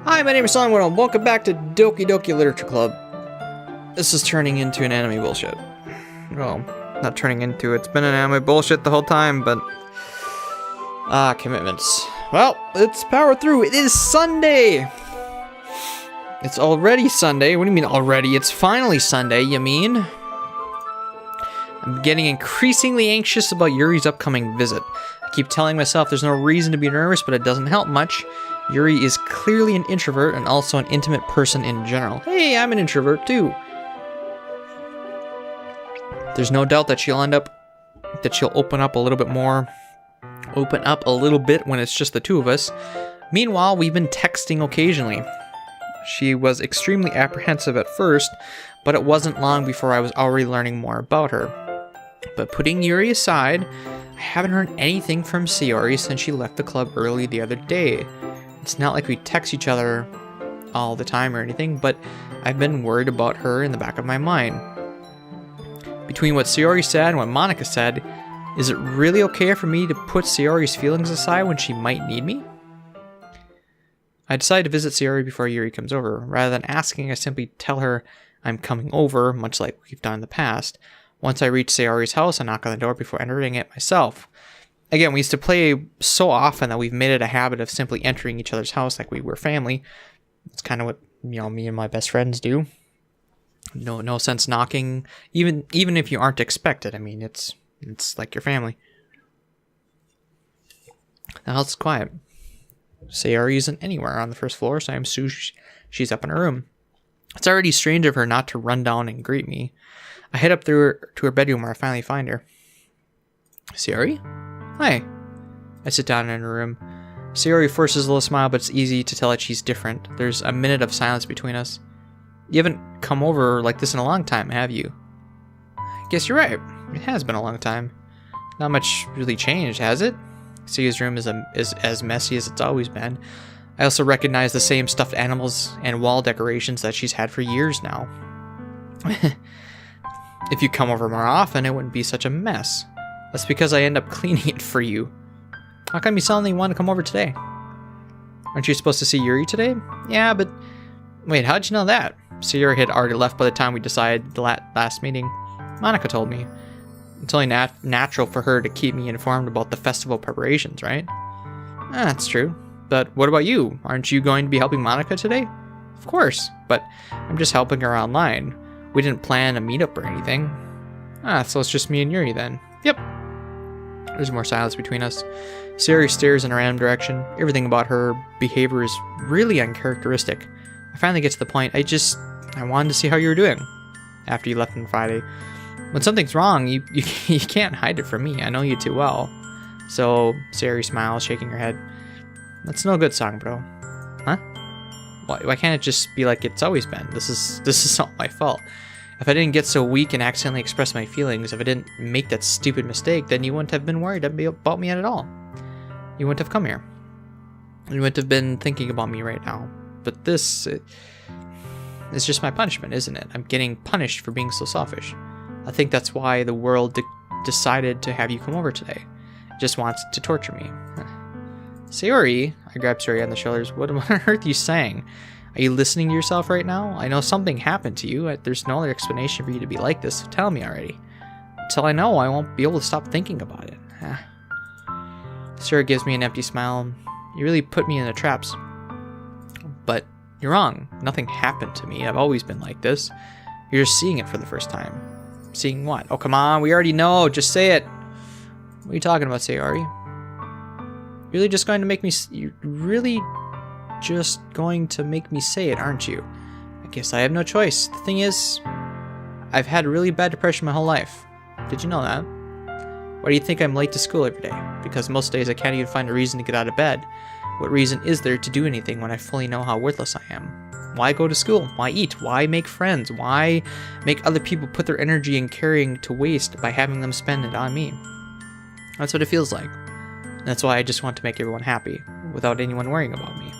Hi, my name is Songwood and welcome back to Doki Literature Club. This is turning into an anime bullshit. Well, not turning into it. It's been an anime bullshit the whole time, but... commitments. Well, let's power through. It is Sunday! It's already Sunday. What do you mean already? It's finally Sunday, you mean? I'm getting increasingly anxious about Yuri's upcoming visit. I keep telling myself there's no reason to be nervous, but it doesn't help much. Yuri is clearly an introvert and also an intimate person in general. Hey, I'm an introvert too. There's no doubt that she'll open up a little bit more. Open up a little bit when it's just the two of us. Meanwhile, we've been texting occasionally. She was extremely apprehensive at first, but it wasn't long before I was already learning more about her. But putting Yuri aside, I haven't heard anything from Sayori since she left the club early the other day. It's not like we text each other all the time or anything, but I've been worried about her in the back of my mind. Between what Sayori said and what Monica said, is it really okay for me to put Sayori's feelings aside when she might need me? I decided to visit Sayori before Yuri comes over. Rather than asking, I simply tell her I'm coming over, much like we've done in the past. Once I reach Sayori's house, I knock on the door before entering it myself. Again, we used to play so often that we've made it a habit of simply entering each other's house like we were family. It's kind of what, me and my best friends do. No sense knocking, even if you aren't expected. I mean, it's like your family. The house is quiet. Sayori isn't anywhere on the first floor, so I assume she's up in her room. It's already strange of her not to run down and greet me. I head up to her bedroom where I finally find her. Sayori? Hi. I sit down in her room. Sayori forces a little smile, but it's easy to tell that she's different. There's a minute of silence between us. You haven't come over like this in a long time, have you? I guess you're right. It has been a long time. Not much really changed, has it? Sayori's room is as messy as it's always been. I also recognize the same stuffed animals and wall decorations that she's had for years now. If you come over more often, it wouldn't be such a mess. That's because I end up cleaning it for you. How come you suddenly want to come over today? Aren't you supposed to see Yuri today? Yeah, but... Wait, how'd you know that? Sayori had already left by the time we decided the last meeting. Monica told me. It's only natural for her to keep me informed about the festival preparations, right? That's true. But what about you? Aren't you going to be helping Monica today? Of course, but I'm just helping her online. We didn't plan a meetup or anything. So it's just me and Yuri then. Yep. There's more silence between us. Sayori stares in a random direction. Everything about her behavior is really uncharacteristic. I finally get to the point. I wanted to see how you were doing after you left on Friday. When something's wrong, you can't hide it from me. I know you too well. So Sayori smiles, shaking her head. That's no good song, bro. Huh? Why can't it just be like it's always been? This is not my fault. If I didn't get so weak and accidentally express my feelings, if I didn't make that stupid mistake, then you wouldn't have been worried about me at all. You wouldn't have come here. You wouldn't have been thinking about me right now. But this is just my punishment, isn't it? I'm getting punished for being so selfish. I think that's why the world decided to have you come over today. It just wants to torture me. Sayori, I grab Sayori on the shoulders. What on earth are you saying? Are you listening to yourself right now? I know something happened to you. There's no other explanation for you to be like this, so tell me already. Until I know, I won't be able to stop thinking about it. Sayori gives me an empty smile. You really put me in the traps. But you're wrong. Nothing happened to me. I've always been like this. You're just seeing it for the first time. Seeing what? Oh, come on. We already know. Just say it. What are you talking about, Sayori? You're really just going to make me... You're really just going to make me say it, aren't you? I guess I have no choice. The thing is, I've had really bad depression my whole life. Did you know that? Why do you think I'm late to school every day? Because most days I can't even find a reason to get out of bed. What reason is there to do anything when I fully know how worthless I am? Why go to school? Why eat? Why make friends? Why make other people put their energy and caring to waste by having them spend it on me? That's what it feels like. And that's why I just want to make everyone happy, without anyone worrying about me.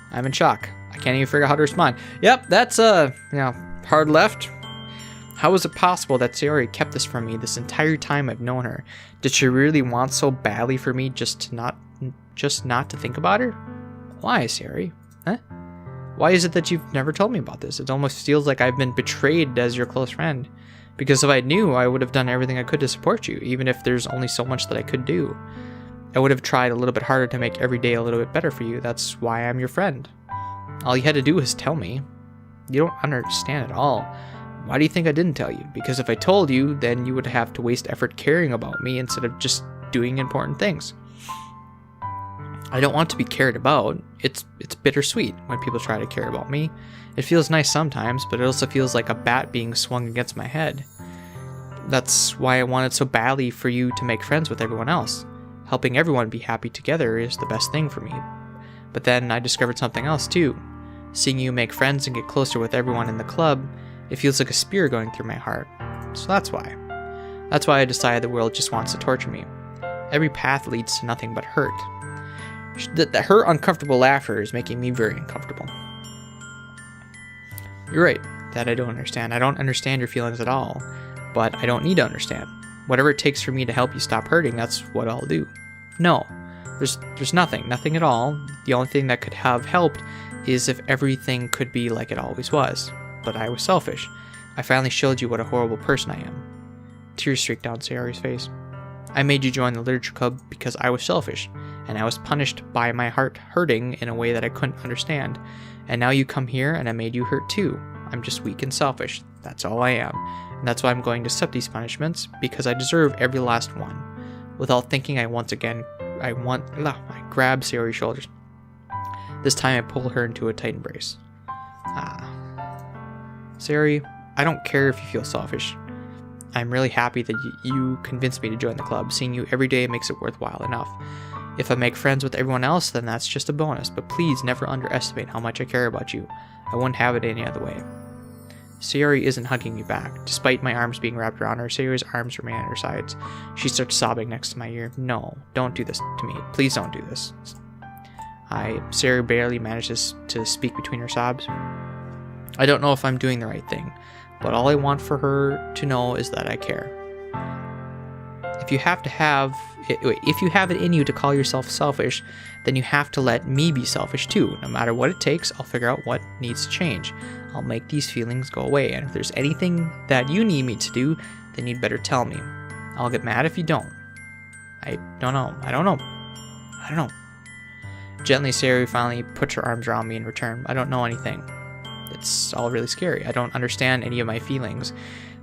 I'm in shock. I can't even figure out how to respond. Yep, that's, hard left. How is it possible that Sayori kept this from me this entire time I've known her? Did she really want so badly for me just not to think about her? Why, Sayori? Huh? Why is it that you've never told me about this? It almost feels like I've been betrayed as your close friend. Because if I knew, I would have done everything I could to support you, even if there's only so much that I could do. I would have tried a little bit harder to make every day a little bit better for you. That's why I'm your friend. All you had to do was tell me. You don't understand at all. Why do you think I didn't tell you? Because if I told you, then you would have to waste effort caring about me instead of just doing important things. I don't want to be cared about. It's bittersweet when people try to care about me. It feels nice sometimes, but it also feels like a bat being swung against my head. That's why I wanted so badly for you to make friends with everyone else. Helping everyone be happy together is the best thing for me. But then I discovered something else too. Seeing you make friends and get closer with everyone in the club, it feels like a spear going through my heart. So that's why. That's why I decided the world just wants to torture me. Every path leads to nothing but hurt. Her uncomfortable laughter is making me very uncomfortable. You're right, that I don't understand. I don't understand your feelings at all, but I don't need to understand. Whatever it takes for me to help you stop hurting, that's what I'll do. No, there's nothing at all. The only thing that could have helped is if everything could be like it always was. But I was selfish. I finally showed you what a horrible person I am. Tears streaked down Sayori's face. I made you join the literature club because I was selfish, and I was punished by my heart hurting in a way that I couldn't understand. And now you come here and I made you hurt too. I'm just weak and selfish. That's all I am. And that's why I'm going to accept these punishments, because I deserve every last one. Without thinking, I grab Sayori's shoulders. This time I pull her into a tight embrace. Sayori, I don't care if you feel selfish. I'm really happy that you convinced me to join the club. Seeing you every day makes it worthwhile enough. If I make friends with everyone else, then that's just a bonus, but please never underestimate how much I care about you. I wouldn't have it any other way. Sayori isn't hugging me back. Despite my arms being wrapped around her, Sayori's arms remain at her sides. She starts sobbing next to my ear. No, don't do this to me. Please don't do this. Sayori barely manages to speak between her sobs. I don't know if I'm doing the right thing, but all I want for her to know is that I care. If you have it in you to call yourself selfish, then you have to let me be selfish too. No matter what it takes, I'll figure out what needs to change. I'll make these feelings go away, and if there's anything that you need me to do, then you'd better tell me. I'll get mad if you don't. I don't know. Gently, Sayori finally puts her arms around me in return. I don't know anything. It's all really scary. I don't understand any of my feelings.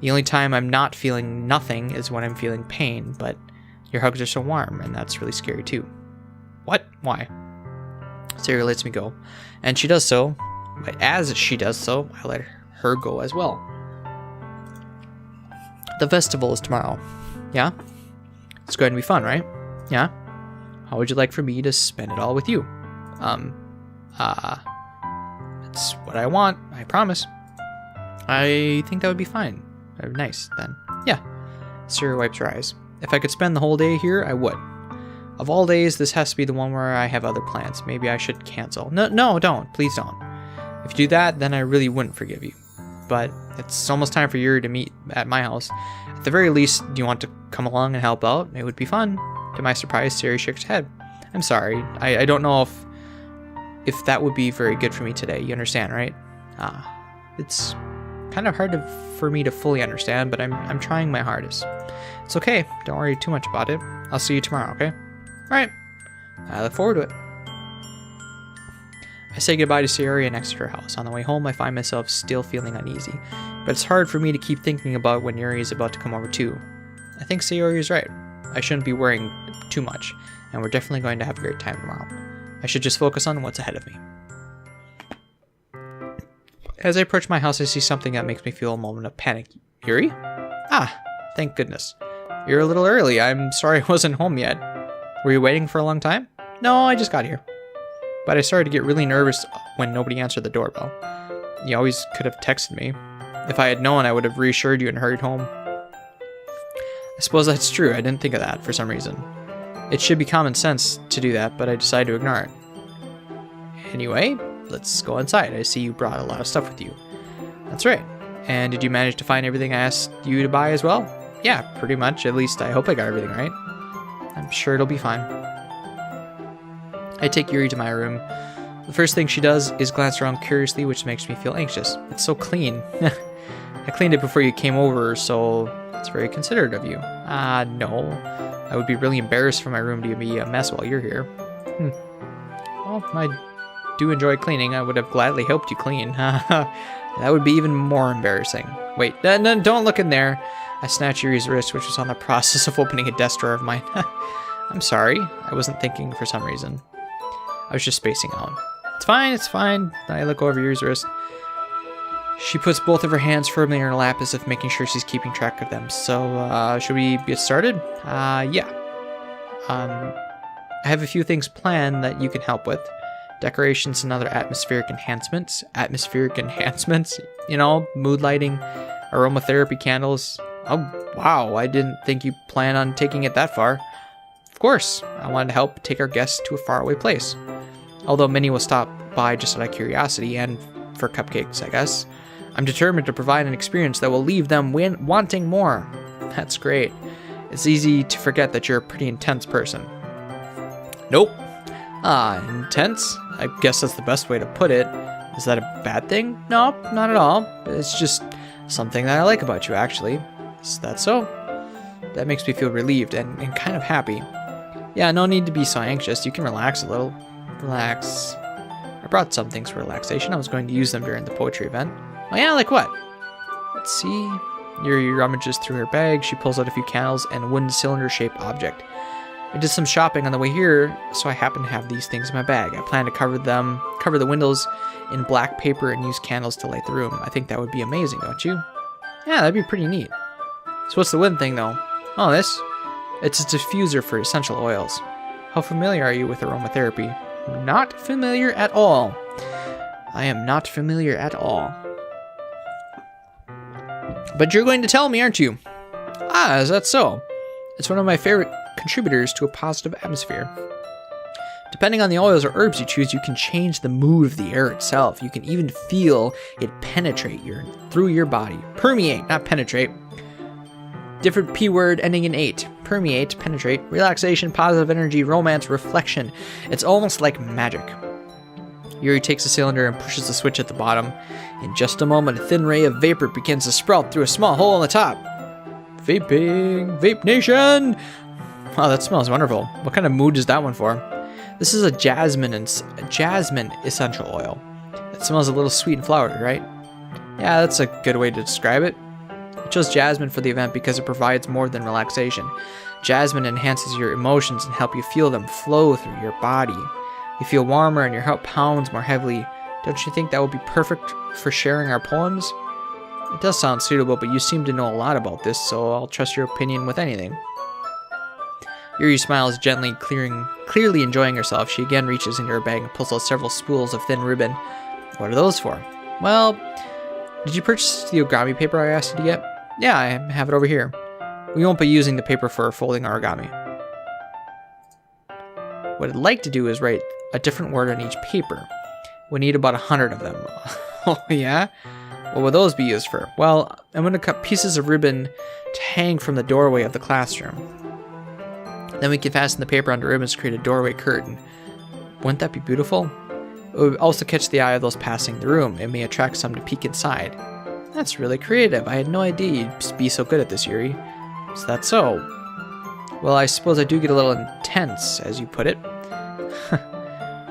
The only time I'm not feeling nothing is when I'm feeling pain, but your hugs are so warm, and that's really scary too. What? Why? Sayori lets me go, and she does so. But as she does so, I let her go as well. The festival is tomorrow. Yeah? It's going to be fun, right? Yeah? How would you like for me to spend it all with you? It's what I want, I promise. I think that would be fine. Nice, then. Yeah. Sayori wipes her eyes. If I could spend the whole day here, I would. Of all days, this has to be the one where I have other plans. Maybe I should cancel. No, don't. Please don't. If you do that, then I really wouldn't forgive you. But it's almost time for Yuri to meet at my house. At the very least, do you want to come along and help out? It would be fun. To my surprise, Sayori shakes her head. I'm sorry. I don't know if that would be very good for me today. You understand, right? It's kind of hard for me to fully understand, but I'm trying my hardest. It's okay. Don't worry too much about it. I'll see you tomorrow, okay? All right. I look forward to it. I say goodbye to Sayori and exit her house. On the way home, I find myself still feeling uneasy, but it's hard for me to keep thinking about when Yuri is about to come over too. I think Sayori is right. I shouldn't be worrying too much, and we're definitely going to have a great time tomorrow. I should just focus on what's ahead of me. As I approach my house, I see something that makes me feel a moment of panic. Yuri? Thank goodness. You're a little early. I'm sorry I wasn't home yet. Were you waiting for a long time? No, I just got here. But I started to get really nervous when nobody answered the doorbell. You always could have texted me. If I had known, I would have reassured you and hurried home. I suppose that's true. I didn't think of that for some reason. It should be common sense to do that, but I decided to ignore it. Anyway, let's go inside. I see you brought a lot of stuff with you. That's right. And did you manage to find everything I asked you to buy as well? Yeah, pretty much. At least I hope I got everything right. I'm sure it'll be fine. I take Yuri to my room. The first thing she does is glance around curiously, which makes me feel anxious. It's so clean. I cleaned it before you came over, so it's very considerate of you. No. I would be really embarrassed for my room to be a mess while you're here. Well, I do enjoy cleaning. I would have gladly helped you clean. That would be even more embarrassing. Wait, no, don't look in there. I snatched Yuri's wrist, which was on the process of opening a desk drawer of mine. I'm sorry. I wasn't thinking for some reason. I was just spacing out. It's fine. I look over Yuri's wrist. She puts both of her hands firmly in her lap as if making sure she's keeping track of them. So, should we get started? Yeah. I have a few things planned that you can help with. Decorations and other atmospheric enhancements. You know, mood lighting, aromatherapy candles. Oh, wow, I didn't think you planned on taking it that far. Of course, I wanted to help take our guests to a faraway place. Although many will stop by just out of curiosity and for cupcakes, I guess. I'm determined to provide an experience that will leave them wanting more. That's great. It's easy to forget that you're a pretty intense person. Nope. Intense? I guess that's the best way to put it. Is that a bad thing? No, not at all. It's just something that I like about you, actually. Is that so? That makes me feel relieved and kind of happy. Yeah, no need to be so anxious. You can relax a little. Relax. I brought some things for relaxation. I was going to use them during the poetry event. Oh yeah, like what? Let's see. Yuri rummages through her bag. She pulls out a few candles and a wooden cylinder-shaped object. I did some shopping on the way here, so I happen to have these things in my bag. I plan to cover the windows in black paper and use candles to light the room. I think that would be amazing, don't you? Yeah, that'd be pretty neat. So what's the wooden thing, though? Oh, this? It's a diffuser for essential oils. How familiar are you with aromatherapy? Not familiar at all. I am not familiar at all. But you're going to tell me, aren't you? Ah, is that so? It's one of my favorite contributors to a positive atmosphere. Depending on the oils or herbs you choose, you can change the mood of the air itself. You can even feel it penetrate through your body. Permeate, not penetrate. Different P word ending in 8. Permeate, penetrate, relaxation, positive energy, romance, reflection. It's almost like magic. Yuri takes the cylinder and pushes the switch at the bottom. In just a moment, a thin ray of vapor begins to sprout through a small hole on the top. Vaping! Vape Nation! Wow, that smells wonderful. What kind of mood is that one for? This is a jasmine essential oil. It smells a little sweet and flowery, right? Yeah, that's a good way to describe it. I chose jasmine for the event because it provides more than relaxation. Jasmine enhances your emotions and help you feel them flow through your body. You feel warmer and your heart pounds more heavily. Don't you think that would be perfect for sharing our poems? It does sound suitable, but you seem to know a lot about this, so I'll trust your opinion with anything. Yuri smiles gently, clearly enjoying herself. She again reaches into her bag and pulls out several spools of thin ribbon. What are those for? Well, did you purchase the origami paper I asked you to get? Yeah, I have it over here. We won't be using the paper for folding origami. What I'd like to do is write a different word on each paper. We need about 100 of them. Oh, yeah? What will those be used for? Well, I'm going to cut pieces of ribbon to hang from the doorway of the classroom. Then we can fasten the paper onto ribbons to create a doorway curtain. Wouldn't that be beautiful? It would also catch the eye of those passing the room. It may attract some to peek inside. That's really creative. I had no idea you'd be so good at this, Yuri. Is that so? Well, I suppose I do get a little intense, as you put it.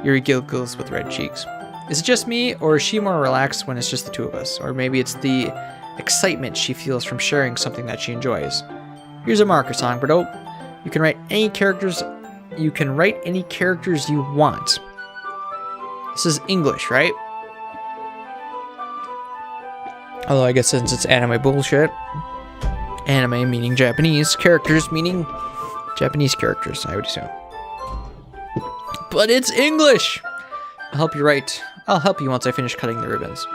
Yuri giggles with red cheeks. Is it just me, or is she more relaxed when it's just the two of us? Or maybe it's the excitement she feels from sharing something that she enjoys. Here's a marker, Songbirdo. You can write any characters. You can write any characters you want. This is English, right? Although I guess since it's anime bullshit. Anime meaning Japanese, characters meaning Japanese characters, I would assume. But it's English! I'll help you write. I'll help you once I finish cutting the ribbons.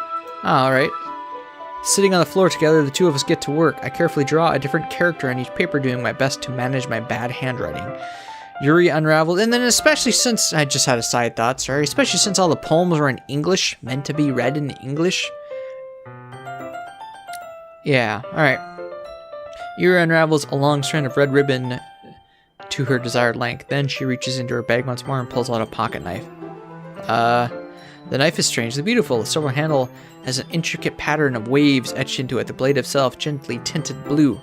Alright. Sitting on the floor together, the two of us get to work. I carefully draw a different character on each paper, doing my best to manage my bad handwriting. Yuri unraveled, and then especially since, I just had a side thought, sorry, especially since all the poems were in English, meant to be read in English. Yeah, alright. Yuri unravels a long strand of red ribbon to her desired length. Then she reaches into her bag once more and pulls out a pocket knife. The knife is strangely beautiful. The silver handle has an intricate pattern of waves etched into it, the blade itself gently tinted blue.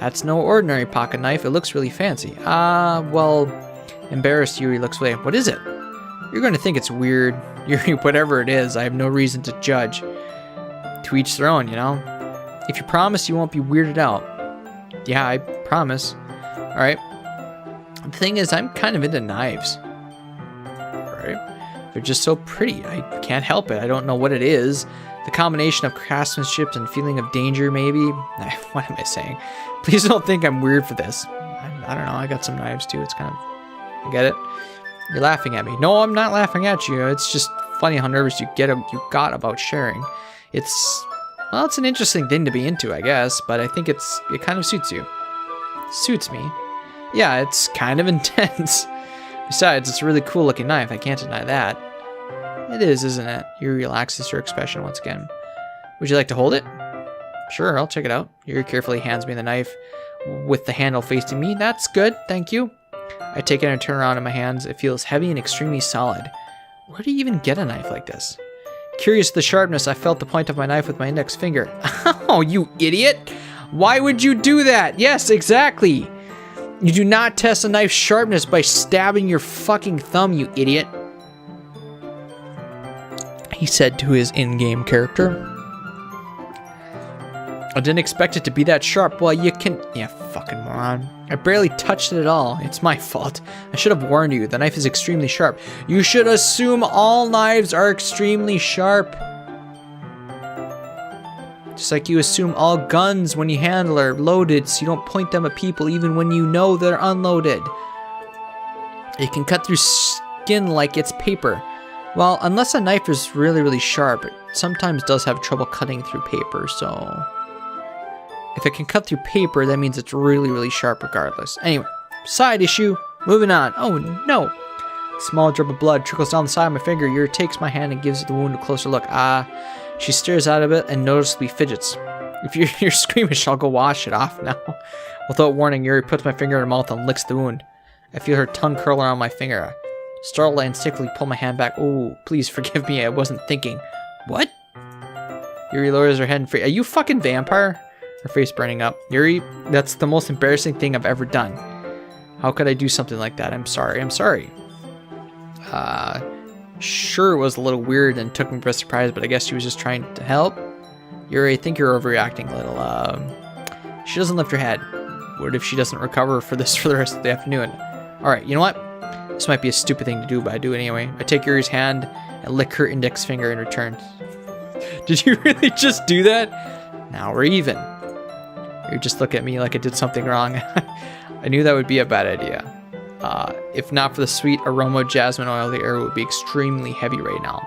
That's no ordinary pocket knife. It looks really fancy. Well, embarrassed, Yuri looks away. What is it? You're going to think it's weird. Yuri, whatever it is, I have no reason to judge. To each their own, you know? If you promise you won't be weirded out. Yeah, I promise. Alright. The thing is, I'm kind of into knives. Right? They're just so pretty. I can't help it. I don't know what it is. The combination of craftsmanship and feeling of danger, maybe. What am I saying? Please don't think I'm weird for this. I don't know. I got some knives too. It's kind of... I get it? You're laughing at me. No, I'm not laughing at you. It's just funny how nervous you got about sharing. It's... Well, it's an interesting thing to be into, I guess, but I think it kind of suits you. Suits me. Yeah, it's kind of intense. Besides, it's a really cool looking knife. I can't deny that. It is, isn't it? Yuri relaxes her expression once again. Would you like to hold it? Sure, I'll check it out. Yuri carefully hands me the knife with the handle facing me. That's good, thank you. I take it and turn around in my hands. It feels heavy and extremely solid. Where do you even get a knife like this? Curious to the sharpness, I felt the point of my knife with my index finger. Oh, you idiot! Why would you do that? Yes, exactly! You do not test a knife's sharpness by stabbing your fucking thumb, you idiot. He said to his in-game character. I didn't expect it to be that sharp. Well, you can... Yeah, fucking moron. I barely touched it at all. It's my fault. I should have warned you. The knife is extremely sharp. You should assume all knives are extremely sharp. Just like you assume all guns when you handle are loaded, so you don't point them at people even when you know they're unloaded. It can cut through skin like it's paper. Well, unless a knife is really, really sharp, it sometimes does have trouble cutting through paper, so... If it can cut through paper, that means it's really, really sharp regardless. Anyway, side issue. Moving on. Oh, no. A small drop of blood trickles down the side of my finger. Yuri takes my hand and gives the wound a closer look. She stares out of it and noticeably fidgets. If you're squeamish, I'll go wash it off now. Without warning, Yuri puts my finger in her mouth and licks the wound. I feel her tongue curl around my finger. Startled, I instinctively pull my hand back. Oh, please forgive me. I wasn't thinking. What? Yuri lowers her head and Are you fucking vampire? Her face burning up. Yuri, that's the most embarrassing thing I've ever done. How could I do something like that? I'm sorry. I'm sorry. Sure, it was a little weird and took me by surprise, but I guess she was just trying to help. Yuri, I think you're overreacting a little. She doesn't lift her head. What if she doesn't recover for this for the rest of the afternoon? Alright, you know what? This might be a stupid thing to do, but I do it anyway. I take Yuri's hand and lick her index finger in return. Did you really just do that? Now we're even. You just look at me like I did something wrong. I knew that would be a bad idea. If not for the sweet aroma of jasmine oil, the air would be extremely heavy right now.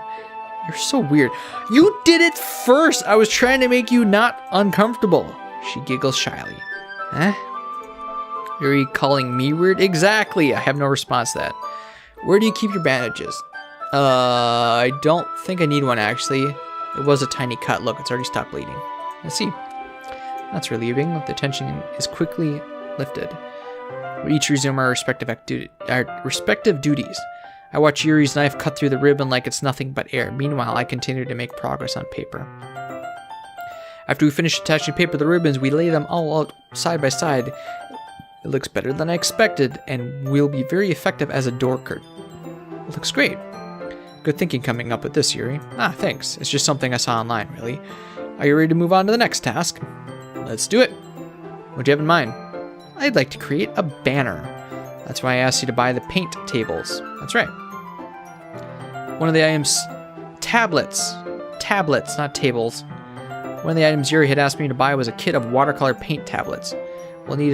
You're so weird. You did it first! I was trying to make you not uncomfortable. She giggles shyly. Huh? You're calling me weird? Exactly! I have no response to that. Where do you keep your bandages? I don't think I need one, actually. It was a tiny cut. Look, it's already stopped bleeding. Let's see. That's relieving. The tension is quickly lifted. We each resume our respective duties. I watch Yuri's knife cut through the ribbon like it's nothing but air. Meanwhile, I continue to make progress on paper. After we finish attaching paper to the ribbons, we lay them all out side by side. It looks better than I expected, and will be very effective as a door curtain. It looks great. Good thinking coming up with this, Yuri. Thanks. It's just something I saw online, really. Are you ready to move on to the next task? Let's do it. What do you have in mind? I'd like to create a banner. That's why I asked you to buy the paint tables. That's right. One of the items... Tablets. Tablets, not tables. One of the items Yuri had asked me to buy was a kit of watercolor paint tablets. We need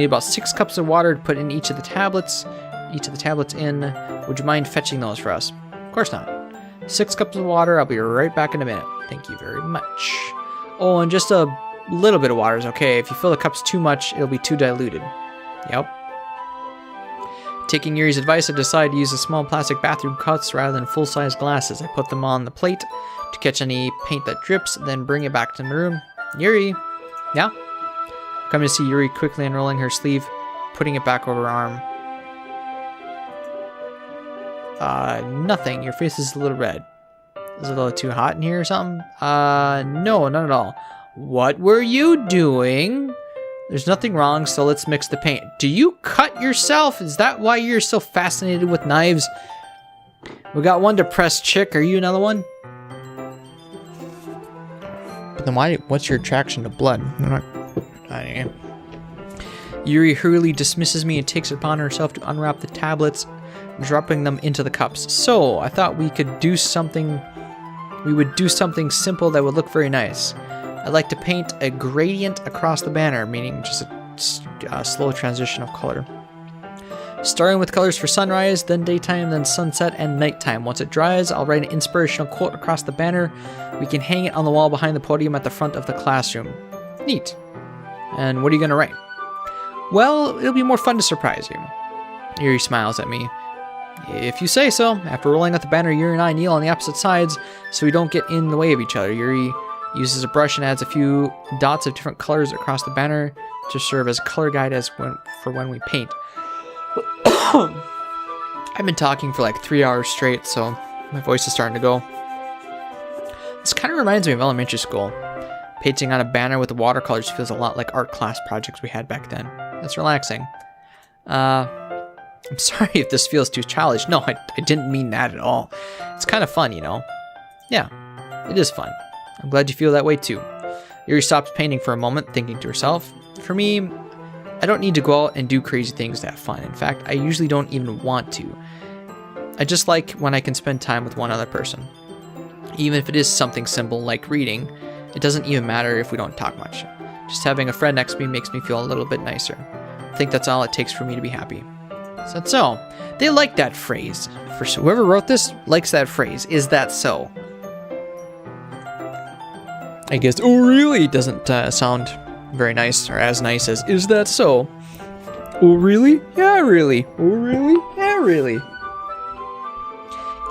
about 6 cups of water to put in each of the tablets. In. Would you mind fetching those for us? Of course not. 6 cups of water. I'll be right back in a minute. Thank you very much. Oh, and just a little bit of water is okay. If you fill the cups too much, it'll be too diluted. Yep. Taking Yuri's advice, I decided to use the small plastic bathroom cups rather than full-size glasses. I put them on the plate to catch any paint that drips, then bring it back to the room. Yuri? Yeah? Come to see Yuri quickly unrolling her sleeve, putting it back over her arm. Nothing. Your face is a little red. Is it a little too hot in here or something? No, not at all. What were you doing? There's nothing wrong, so let's mix the paint. Do you cut yourself? Is that why you're so fascinated with knives? We got one depressed chick. Are you another one? But then what's your attraction to blood? Yuri hurriedly dismisses me and takes it upon herself to unwrap the tablets, dropping them into the cups. So, I thought we would do something simple that would look very nice. I'd like to paint a gradient across the banner, meaning just a slow transition of color. Starting with colors for sunrise, then daytime, then sunset, and nighttime. Once it dries, I'll write an inspirational quote across the banner. We can hang it on the wall behind the podium at the front of the classroom. Neat. And what are you going to write? Well, it'll be more fun to surprise you. Yuri smiles at me. If you say so. After rolling out the banner, Yuri and I kneel on the opposite sides so we don't get in the way of each other. Yuri uses a brush and adds a few dots of different colors across the banner to serve as a color guide for when we paint. I've been talking for like 3 hours straight, so my voice is starting to go. This kind of reminds me of elementary school. Painting on a banner with the watercolors feels a lot like art class projects we had back then. It's relaxing. I'm sorry if this feels too childish. No, I didn't mean that at all. It's kind of fun, you know? Yeah, it is fun. I'm glad you feel that way too. Yuri stops painting for a moment, thinking to herself. For me, I don't need to go out and do crazy things to have fun. In fact, I usually don't even want to. I just like when I can spend time with one other person. Even if it is something simple like reading, it doesn't even matter if we don't talk much. Just having a friend next to me makes me feel a little bit nicer. I think that's all it takes for me to be happy. So, they like that phrase. For whoever wrote this likes that phrase. Is that so? I guess, oh really, doesn't sound very nice, or as nice as, is that so? Oh really? Yeah, really. Oh really? Yeah, really.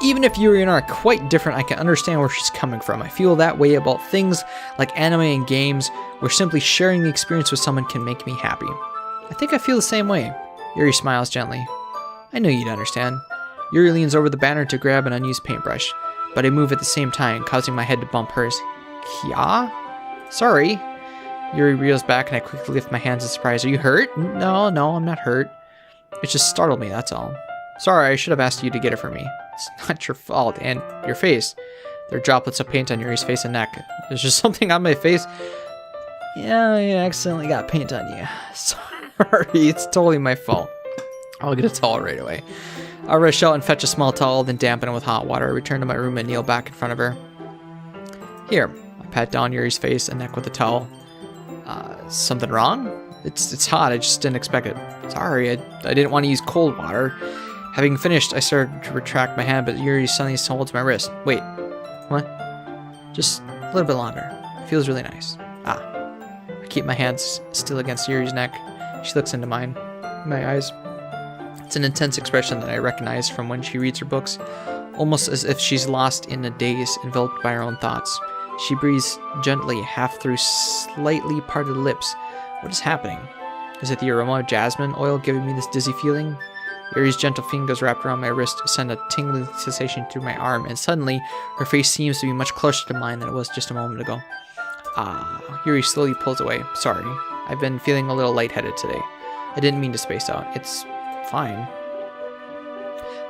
Even if Yuri and I are quite different, I can understand where she's coming from. I feel that way about things like anime and games, where simply sharing the experience with someone can make me happy. I think I feel the same way. Yuri smiles gently. I knew you'd understand. Yuri leans over the banner to grab an unused paintbrush, but I move at the same time, causing my head to bump hers. Kya? Sorry. Yuri reels back and I quickly lift my hands in surprise. Are you hurt? No, I'm not hurt. It just startled me, that's all. Sorry, I should have asked you to get it for me. It's not your fault. And your face. There are droplets of paint on Yuri's face and neck. There's just something on my face. Yeah, I accidentally got paint on you. Sorry, it's totally my fault. I'll get a towel right away. I'll rush out and fetch a small towel, then dampen it with hot water. I return to my room and kneel back in front of her. Here, I pat down Yuri's face and neck with the towel. Something wrong? It's hot, I just didn't expect it. Sorry, I didn't want to use cold water. Having finished, I started to retract my hand, but Yuri suddenly holds my wrist. Wait, what? Just a little bit longer. It feels really nice. I keep my hands still against Yuri's neck. She looks into mine. My eyes. It's an intense expression that I recognize from when she reads her books, almost as if she's lost in a daze, enveloped by her own thoughts. She breathes gently, half through slightly parted lips. What is happening? Is it the aroma of jasmine oil giving me this dizzy feeling? Yuri's gentle fingers wrapped around my wrist send a tingling sensation through my arm, and suddenly her face seems to be much closer to mine than it was just a moment ago. Yuri slowly pulls away. Sorry, I've been feeling a little lightheaded today. I didn't mean to space out. It's fine.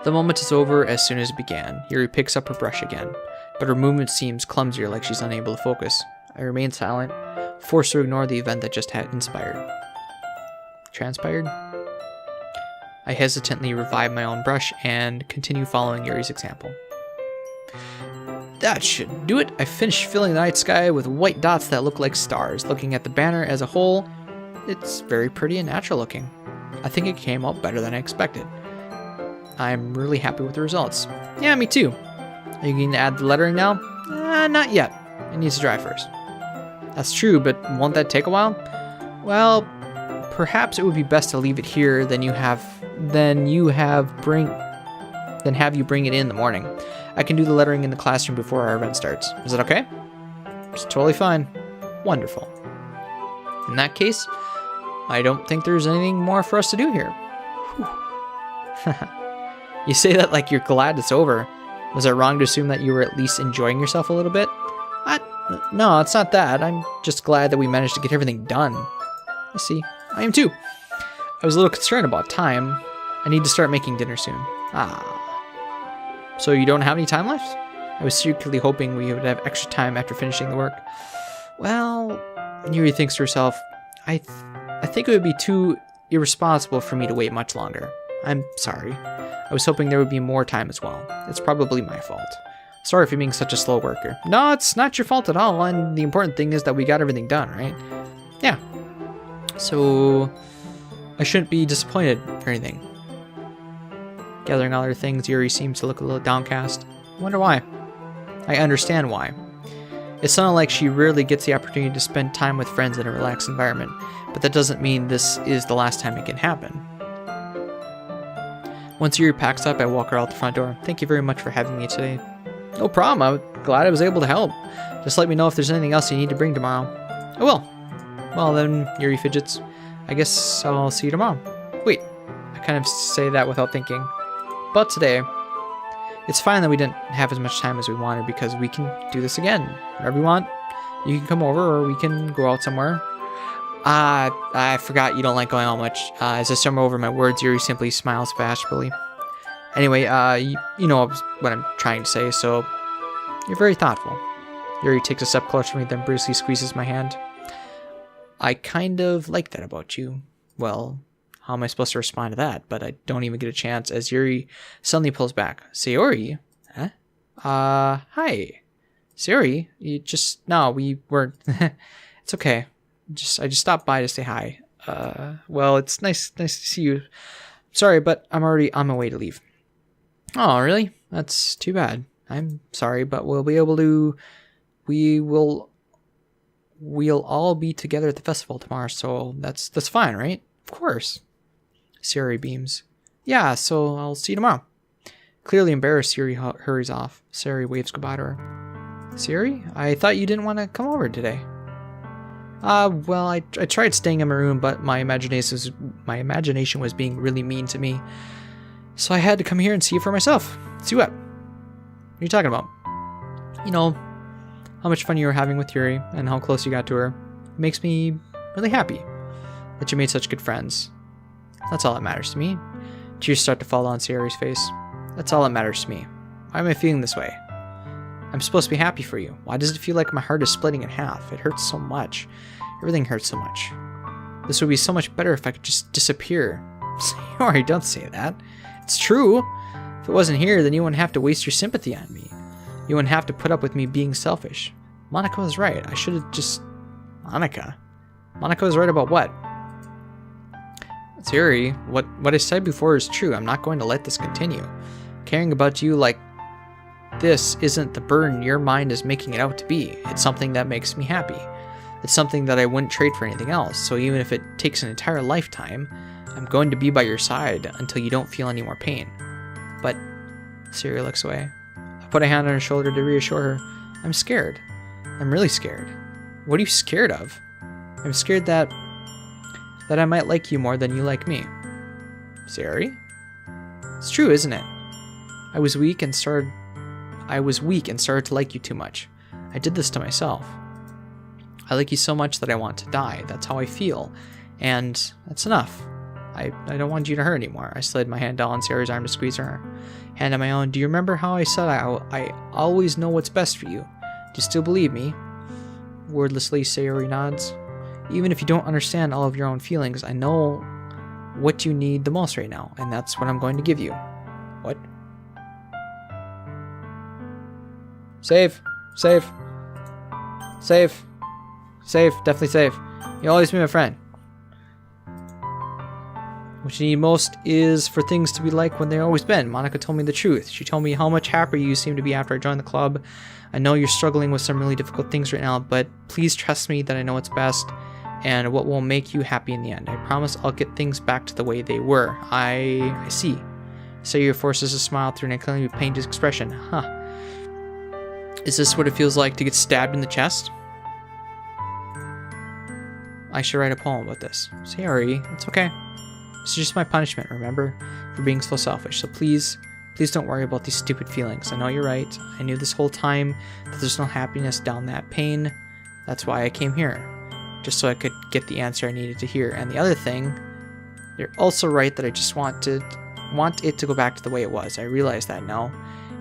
The moment is over as soon as it began. Yuri picks up her brush again, but her movement seems clumsier, like she's unable to focus. I remain silent, forced to ignore the event that just had transpired. I hesitantly revive my own brush and continue following Yuri's example. That should do it. I finished filling the night sky with white dots that look like stars. Looking at the banner as a whole, it's very pretty and natural looking. I think it came out better than I expected. I'm really happy with the results. Yeah, me too. Are you going to add the lettering now? Not yet. It needs to dry first. That's true, but won't that take a while? Well, perhaps it would be best to leave it here, then have you bring it in the morning. I can do the lettering in the classroom before our event starts. Is that okay? It's totally fine. Wonderful. In that case, I don't think there's anything more for us to do here. You say that like you're glad it's over. Was I wrong to assume that you were at least enjoying yourself a little bit? No, it's not that. I'm just glad that we managed to get everything done. I see. I am too. I was a little concerned about time. I need to start making dinner soon. So you don't have any time left? I was secretly hoping we would have extra time after finishing the work. Well, Yuri thinks to herself, I think it would be too irresponsible for me to wait much longer. I'm sorry. I was hoping there would be more time as well. It's probably my fault. Sorry for being such a slow worker. No, it's not your fault at all, and the important thing is that we got everything done, right? Yeah. So, I shouldn't be disappointed or anything. Gathering all her things, Yuri seems to look a little downcast. I wonder why. I understand why. It sounded like she rarely gets the opportunity to spend time with friends in a relaxed environment, but that doesn't mean this is the last time it can happen. Once Yuri packs up, I walk her out the front door. Thank you very much for having me today. No problem. I'm glad I was able to help. Just let me know if there's anything else you need to bring tomorrow. I will. Well then, Yuri fidgets. I guess I'll see you tomorrow. Wait, I kind of say that without thinking. But today, it's fine that we didn't have as much time as we wanted because we can do this again. Whenever you want, you can come over or we can go out somewhere. I forgot you don't like going out much. As I stumble over my words, Yuri simply smiles bashfully. Anyway, you know what I'm trying to say, so you're very thoughtful. Yuri takes a step closer to me, then brusquely squeezes my hand. I kind of like that about you. Well, how am I supposed to respond to that? But I don't even get a chance as Yuri suddenly pulls back. Sayori? Huh? Hi. Sayori? No, we weren't. It's okay. I just stopped by to say hi. Well, it's nice to see you. Sorry, but I'm already on my way to leave. Oh, really? That's too bad. I'm sorry, but we'll all be together at the festival tomorrow, so that's fine, right? Of course. Sayori beams. Yeah, so I'll see you tomorrow. Clearly embarrassed, Sayori hurries off. Sayori waves goodbye to her. Sayori? I thought you didn't want to come over today. Well, I tried staying in my room, but my imagination was being really mean to me. So I had to come here and see it for myself. See what? What are you talking about? You know, how much fun you were having with Yuri and how close you got to her. It makes me really happy that you made such good friends. That's all that matters to me. Tears start to fall on Sayori's face. That's all that matters to me. Why am I feeling this way? I'm supposed to be happy for you. Why does it feel like my heart is splitting in half? It hurts so much. Everything hurts so much. This would be so much better if I could just disappear. Sayori, don't say that. It's true. If it wasn't here, then you wouldn't have to waste your sympathy on me. You wouldn't have to put up with me being selfish. Monika was right. I should have just... Monika was right about what? Sayori, what I said before is true. I'm not going to let this continue. Caring about you like this isn't the burden your mind is making it out to be. It's something that makes me happy. It's something that I wouldn't trade for anything else. So even if it takes an entire lifetime, I'm going to be by your side until you don't feel any more pain. But Sayori looks away. I put a hand on her shoulder to reassure her. I'm scared. I'm really scared. What are you scared of? I'm scared that I might like you more than you like me. Sayori? It's true, isn't it? I was weak and started to like you too much. I did this to myself. I like you so much that I want to die. That's how I feel. And that's enough. I don't want you to hurt anymore. I slid my hand down on Sayori's arm to squeeze her hand on my own. Do you remember how I said I always know what's best for you? Do you still believe me? Wordlessly, Sayori nods. Even if you don't understand all of your own feelings, I know what you need the most right now, and that's what I'm going to give you. What? Save. Save. Save. Save. Definitely save. You'll always be my friend. What you need most is for things to be like when they've always been. Monika told me the truth. She told me how much happier you seem to be after I joined the club. I know you're struggling with some really difficult things right now, but please trust me that I know what's best and what will make you happy in the end. I promise I'll get things back to the way they were. I see. Sayori forces a smile through an incredibly pained expression. Huh. Is this what it feels like to get stabbed in the chest? I should write a poem about this. Sayori, it's okay. It's just my punishment, remember? For being so selfish. So please Please don't worry about these stupid feelings. I know you're right. I knew this whole time that there's no happiness down that pain. That's why I came here. Just so I could get the answer I needed to hear. And the other thing, you're also right that I just want it to go back to the way it was. I realize that now.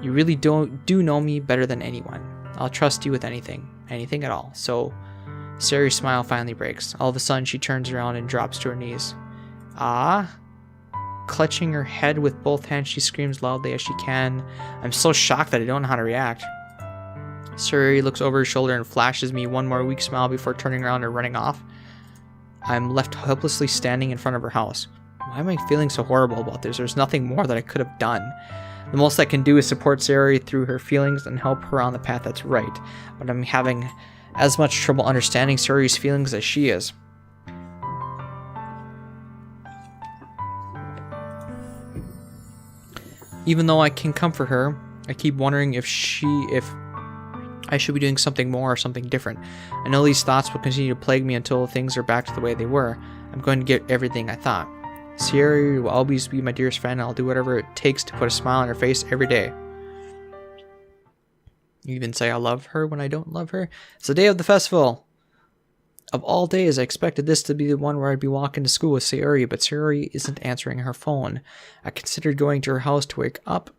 You really do know me better than anyone. I'll trust you with anything. Anything at all. So, Sayori's smile finally breaks. All of a sudden, she turns around and drops to her knees. Ah? Clutching her head with both hands, she screams loudly as she can. I'm so shocked that I don't know how to react. Sayori looks over her shoulder and flashes me one more weak smile before turning around and running off. I'm left helplessly standing in front of her house. Why am I feeling so horrible about this? There's nothing more that I could have done. The most I can do is support Sayori through her feelings and help her on the path that's right. But I'm having as much trouble understanding Sayori's feelings as she is. Even though I can comfort her, I keep wondering if I should be doing something more or something different. I know these thoughts will continue to plague me until things are back to the way they were. I'm going to get everything I thought. Sayori will always be my dearest friend, and I'll do whatever it takes to put a smile on her face every day. You even say I love her when I don't love her. It's the day of the festival. Of all days, I expected this to be the one where I'd be walking to school with Sayori, but Sayori isn't answering her phone. I considered going to her house to wake up,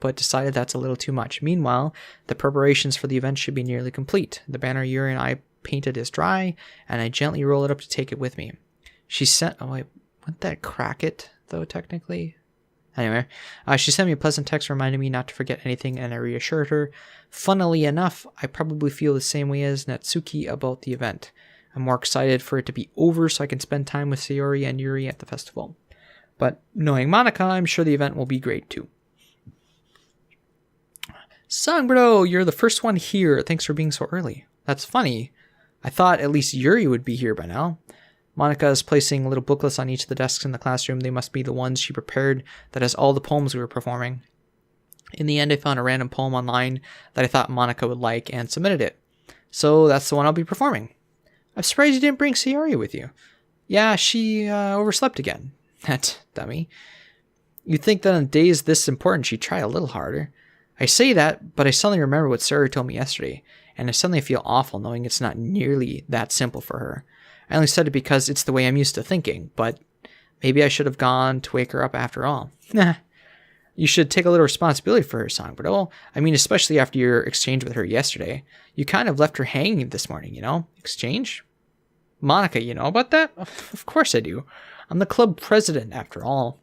but decided that's a little too much. Meanwhile, the preparations for the event should be nearly complete. The banner Yuri and I painted is dry, and I gently roll it up to take it with me. She sent... Oh, wait. Wouldn't that crack it, though, technically? Anyway, she sent me a pleasant text reminding me not to forget anything, and I reassured her. Funnily enough, I probably feel the same way as Natsuki about the event. I'm more excited for it to be over so I can spend time with Sayori and Yuri at the festival. But knowing Monika, I'm sure the event will be great, too. Songbro, you're the first one here. Thanks for being so early. That's funny. I thought at least Yuri would be here by now. Monika is placing little booklets on each of the desks in the classroom. They must be the ones she prepared that has all the poems we were performing. In the end, I found a random poem online that I thought Monika would like and submitted it. So that's the one I'll be performing. I'm surprised you didn't bring Sayori with you. Yeah, she overslept again. That dummy. You'd think that on days this important she'd try a little harder. I say that, but I suddenly remember what Sayori told me yesterday, and I suddenly feel awful knowing it's not nearly that simple for her. I only said it because it's the way I'm used to thinking, but maybe I should have gone to wake her up after all. Nah. You should take a little responsibility for her, Songbro. I mean, especially after your exchange with her yesterday. You kind of left her hanging this morning, you know? Exchange? Monika, you know about that? Of course I do. I'm the club president, after all.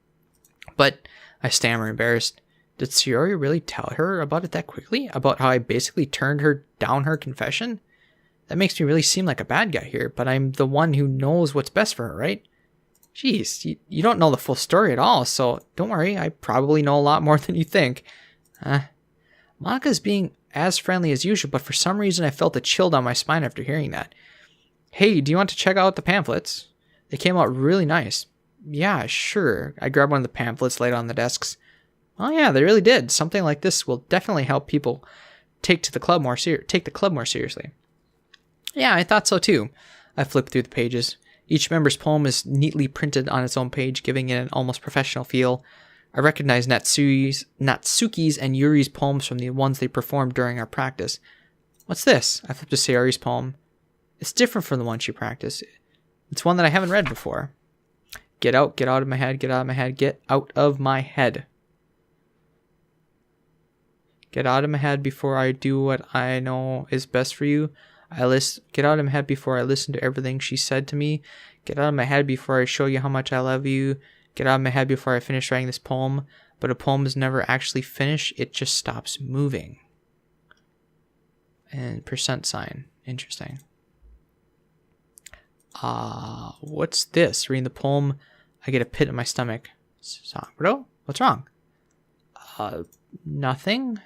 But, I stammer, embarrassed. Did Sayori really tell her about it that quickly? About how I basically turned her down her confession? That makes me really seem like a bad guy here, but I'm the one who knows what's best for her, right? Jeez, you don't know the full story at all, so don't worry, I probably know a lot more than you think. Monika's being as friendly as usual, but for some reason I felt a chill down my spine after hearing that. Hey, do you want to check out the pamphlets? They came out really nice. Yeah, sure. I grabbed one of the pamphlets laid on the desks. Oh yeah, they really did. Something like this will definitely help people take the club more seriously. Yeah, I thought so too. I flipped through the pages. Each member's poem is neatly printed on its own page, giving it an almost professional feel. I recognized Natsuki's and Yuri's poems from the ones they performed during our practice. What's this? I flipped to Sayori's poem. It's different from the one she practiced. It's one that I haven't read before. Get out of my head, get out of my head, get out of my head. Get out of my head before I do what I know is best for you. Get out of my head before I listen to everything she said to me. Get out of my head before I show you how much I love you. Get out of my head before I finish writing this poem. But a poem is never actually finished. It just stops moving. And %. Interesting. What's this? Reading the poem, I get a pit in my stomach. Songbro? What's wrong? Nothing. The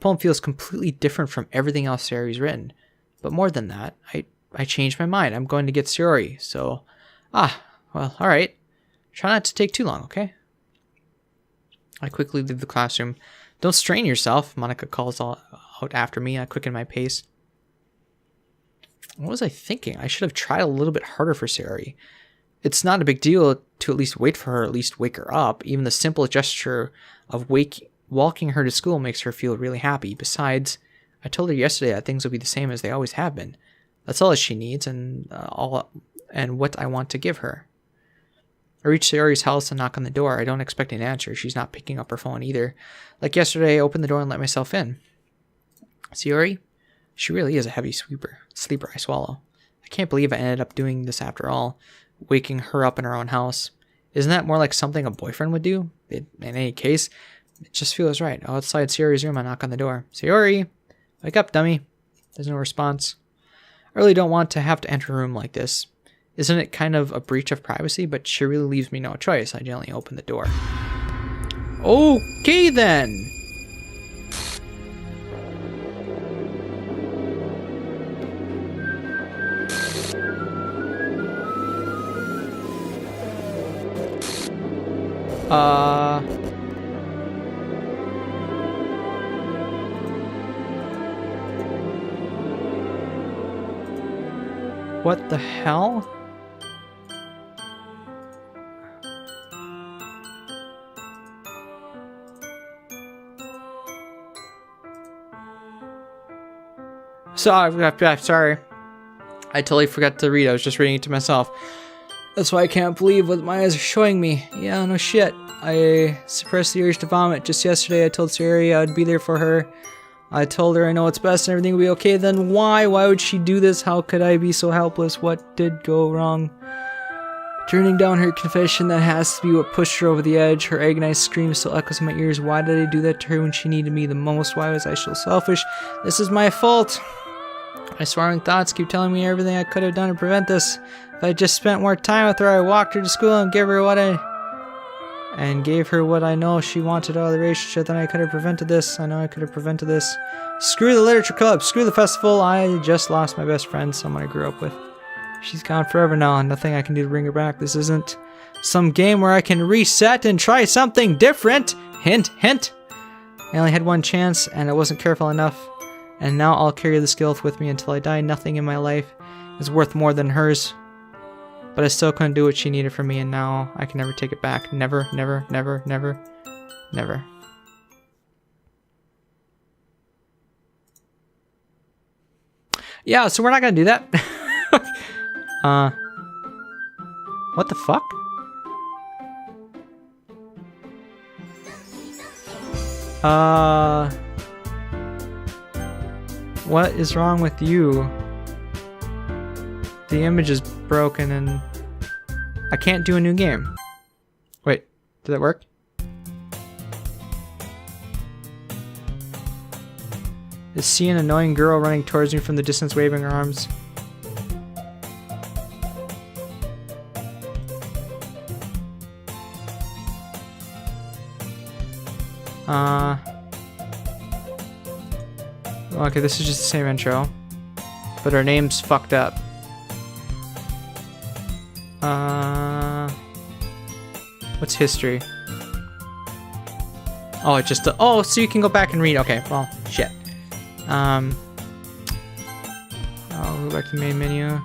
poem feels completely different from everything else Sayori's written. But more than that, I changed my mind. I'm going to get Sayori, so... well, alright. Try not to take too long, okay? I quickly leave the classroom. Don't strain yourself, Monika calls out after me. I quicken my pace. What was I thinking? I should have tried a little bit harder for Sayori. It's not a big deal to at least wait for her, at least wake her up. Even the simple gesture of walking her to school makes her feel really happy. Besides, I told her yesterday that things will be the same as they always have been. That's all that she needs and what I want to give her. I reach Sayori's house and knock on the door. I don't expect an answer. She's not picking up her phone either. Like yesterday, I opened the door and let myself in. Sayori? She really is a heavy sleeper, I swallow. I can't believe I ended up doing this after all, waking her up in her own house. Isn't that more like something a boyfriend would do? In any case, it just feels right. Outside Sayori's room, I knock on the door. Sayori! Wake up, dummy. There's no response. I really don't want to have to enter a room like this. Isn't it kind of a breach of privacy? But she really leaves me no choice. I gently open the door. Okay, then. What the hell? Sorry. I totally forgot to read. I was just reading it to myself. That's why I can't believe what my eyes are showing me. Yeah, no shit. I suppressed the urge to vomit. Just yesterday I told Sayori I'd be there for her. I told her I know what's best and everything will be okay. Then why? Why would she do this? How could I be so helpless? What did go wrong? Turning down her confession, that has to be what pushed her over the edge. Her agonized scream still echoes in my ears. Why did I do that to her when she needed me the most? Why was I so selfish? This is my fault. My swirling thoughts keep telling me everything I could have done to prevent this. If I just spent more time with her, I walked her to school and gave her what I know she wanted out of the relationship, then I could have prevented this. I know I could have prevented this. Screw the literature club. Screw the festival. I just lost my best friend, someone I grew up with. She's gone forever now, and nothing I can do to bring her back. This isn't some game where I can reset and try something different. Hint, hint. I only had one chance, and I wasn't careful enough. And now I'll carry this guilt with me until I die. Nothing in my life is worth more than hers. But I still couldn't do what she needed from me, and now I can never take it back. Never, never, never, never, never. Yeah, so we're not gonna do that. What the fuck? What is wrong with you? The image is broken and I can't do a new game. Wait, did that work? Is she an annoying girl running towards me from the distance waving her arms? Okay, this is just the same intro, but her name's fucked up. What's history? Oh, it's just oh, so you can go back and read. Okay, well, shit. I'll go back to the main menu.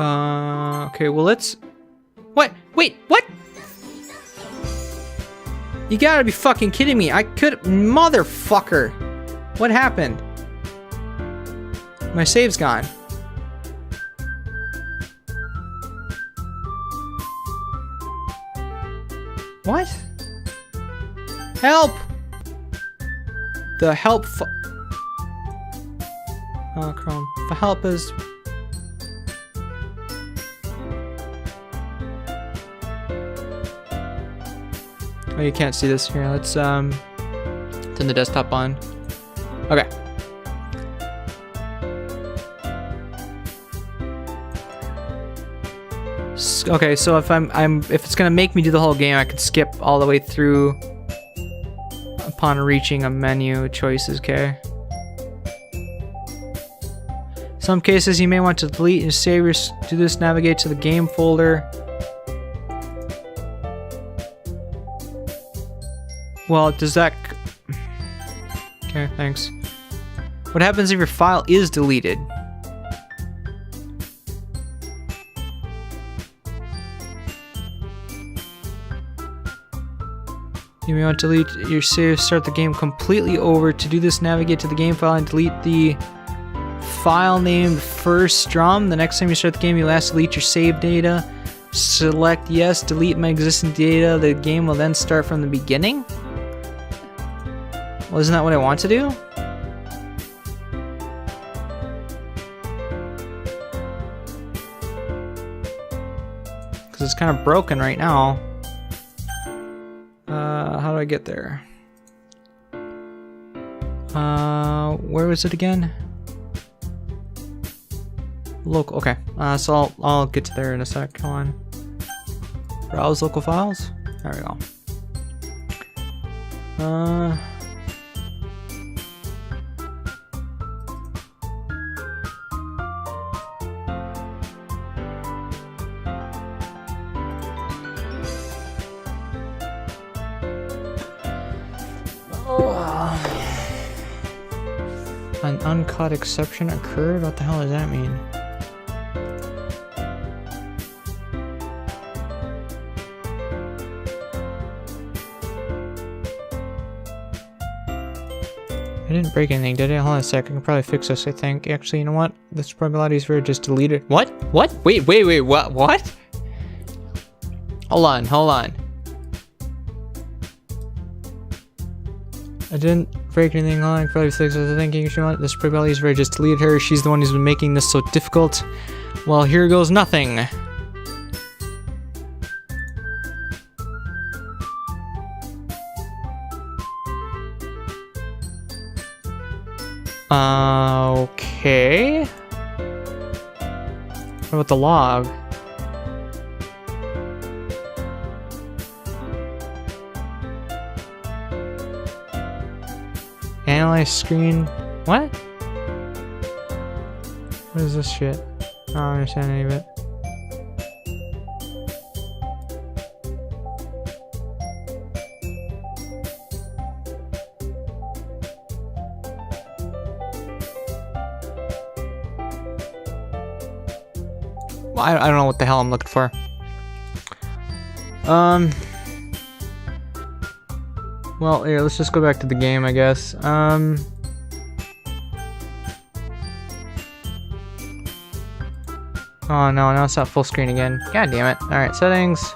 Okay, well, let's... What? Wait, what? You gotta be fucking kidding me. I could... Motherfucker. What happened? My save's gone. What? Help! The help oh, Chrome. The help is... Oh, you can't see this here. Let's turn the desktop on. Okay. Okay, so if if it's gonna make me do the whole game, I could skip all the way through upon reaching a menu choices. Okay. Some cases you may want to delete and save your. Do this. Navigate to the game folder. Well, does that... Okay, thanks. What happens if your file is deleted? You may want to delete your save, start the game completely over. To do this, navigate to the game file and delete the file named first drum. The next time you start the game, you'll ask to delete your save data. Select yes, delete my existing data. The game will then start from the beginning. Well, isn't that what I want to do? Because it's kind of broken right now. How do I get there? Where was it again? Local. Okay. So I'll get to there in a sec. Come on. Browse local files. There we go. An uncut exception occurred? What the hell does that mean? I didn't break anything, did I? Hold on a sec, I can probably fix this, I think. Actually, you know what? This is probably a lot easier to just delete it. What? What? Wait, what? Hold on. I didn't break anything on. I can probably fix this, I think. You know what? This is probably easier to just delete her. She's the one who's been making this so difficult. Well, here goes nothing. Okay. What about the log? Analyze screen. What? What is this shit? I don't understand any of it. I don't know what the hell I'm looking for. Well, here, let's just go back to the game, I guess. Oh, no, now it's not full screen again. God damn it. Alright, settings.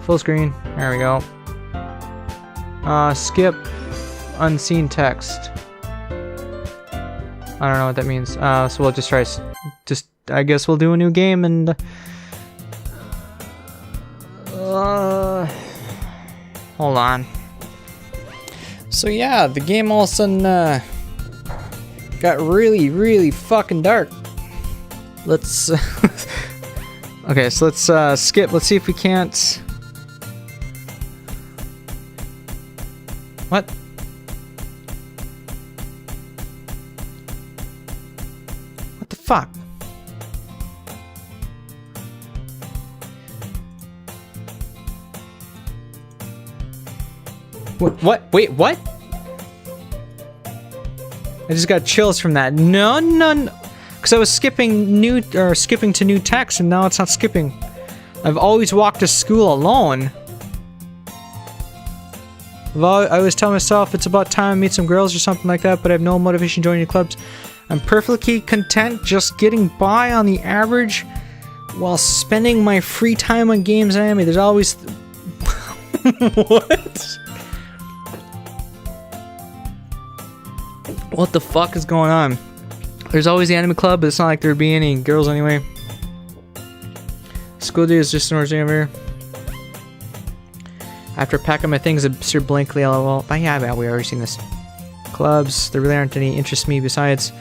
Full screen. There we go. Skip unseen text. I don't know what that means. So we'll just try... I guess we'll do a new game and... hold on. So yeah, the game all of a sudden got really fucking dark. Let's... okay, so let's skip. Let's see if we can't... What? What the fuck? What? Wait, what? I just got chills from that. No. Because I was skipping to new text, and now it's not skipping. I've always walked to school alone. I always tell myself it's about time I meet some girls or something like that, but I have no motivation joining the clubs. I'm perfectly content just getting by on the average while spending my free time on games and anime. There's always... What? What the fuck is going on? There's always the anime club, but it's not like there'd be any girls anyway. School day is just an over here. After packing my things, I stared blankly, lol. But yeah, we already seen this. Clubs, there really aren't any interest to me besides.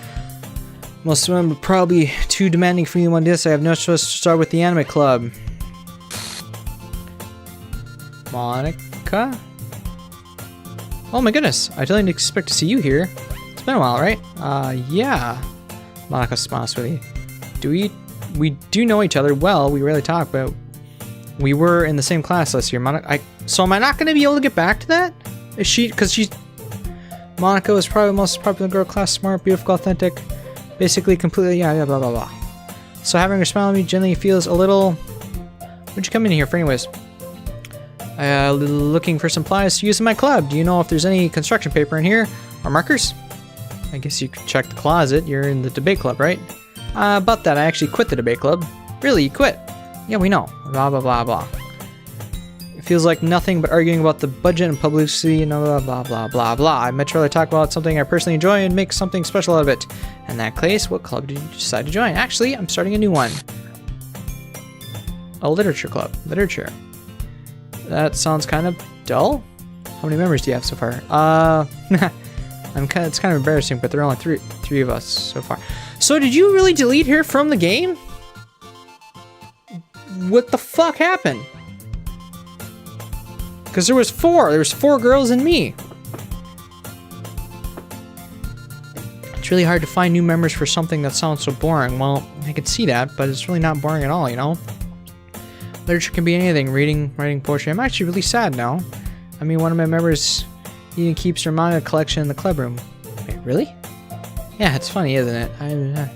Most of them are probably too demanding for you on this. I have no choice to start with the anime club. Monica? Oh my goodness, I didn't expect to see you here. It's been a while, right? Yeah. Monica smiles with you. We do know each other well. We rarely talk, but we were in the same class last year. So am I not going to be able to get back to that? Is she? Because she's... Monica was probably the most popular girl class, smart, beautiful, authentic, basically completely, yeah, blah, blah, blah. So having her smile at me generally feels a little... What'd you come in here for anyways? Looking for supplies to use in my club. Do you know if there's any construction paper in here? Or markers? I guess you could check the closet. You're in the debate club, right? About that, I actually quit the debate club. Really, you quit? Yeah, we know. Blah, blah, blah, blah. It feels like nothing but arguing about the budget and publicity and blah, blah, blah, blah, blah. I'd much rather talk about something I personally enjoy and make something special out of it. In that case, what club did you decide to join? Actually, I'm starting a new one. A literature club. Literature. That sounds kind of dull. How many members do you have so far? It's kind of embarrassing, but there are only three of us so far. So did you really delete her from the game? What the fuck happened? Because there was four. There was 4 girls and me. It's really hard to find new members for something that sounds so boring. Well, I can see that, but it's really not boring at all, you know? Literature can be anything. Reading, writing, poetry. I'm actually really sad now. I mean, one of my members even keeps her manga collection in the club room. Wait, really? Yeah, it's funny, isn't it?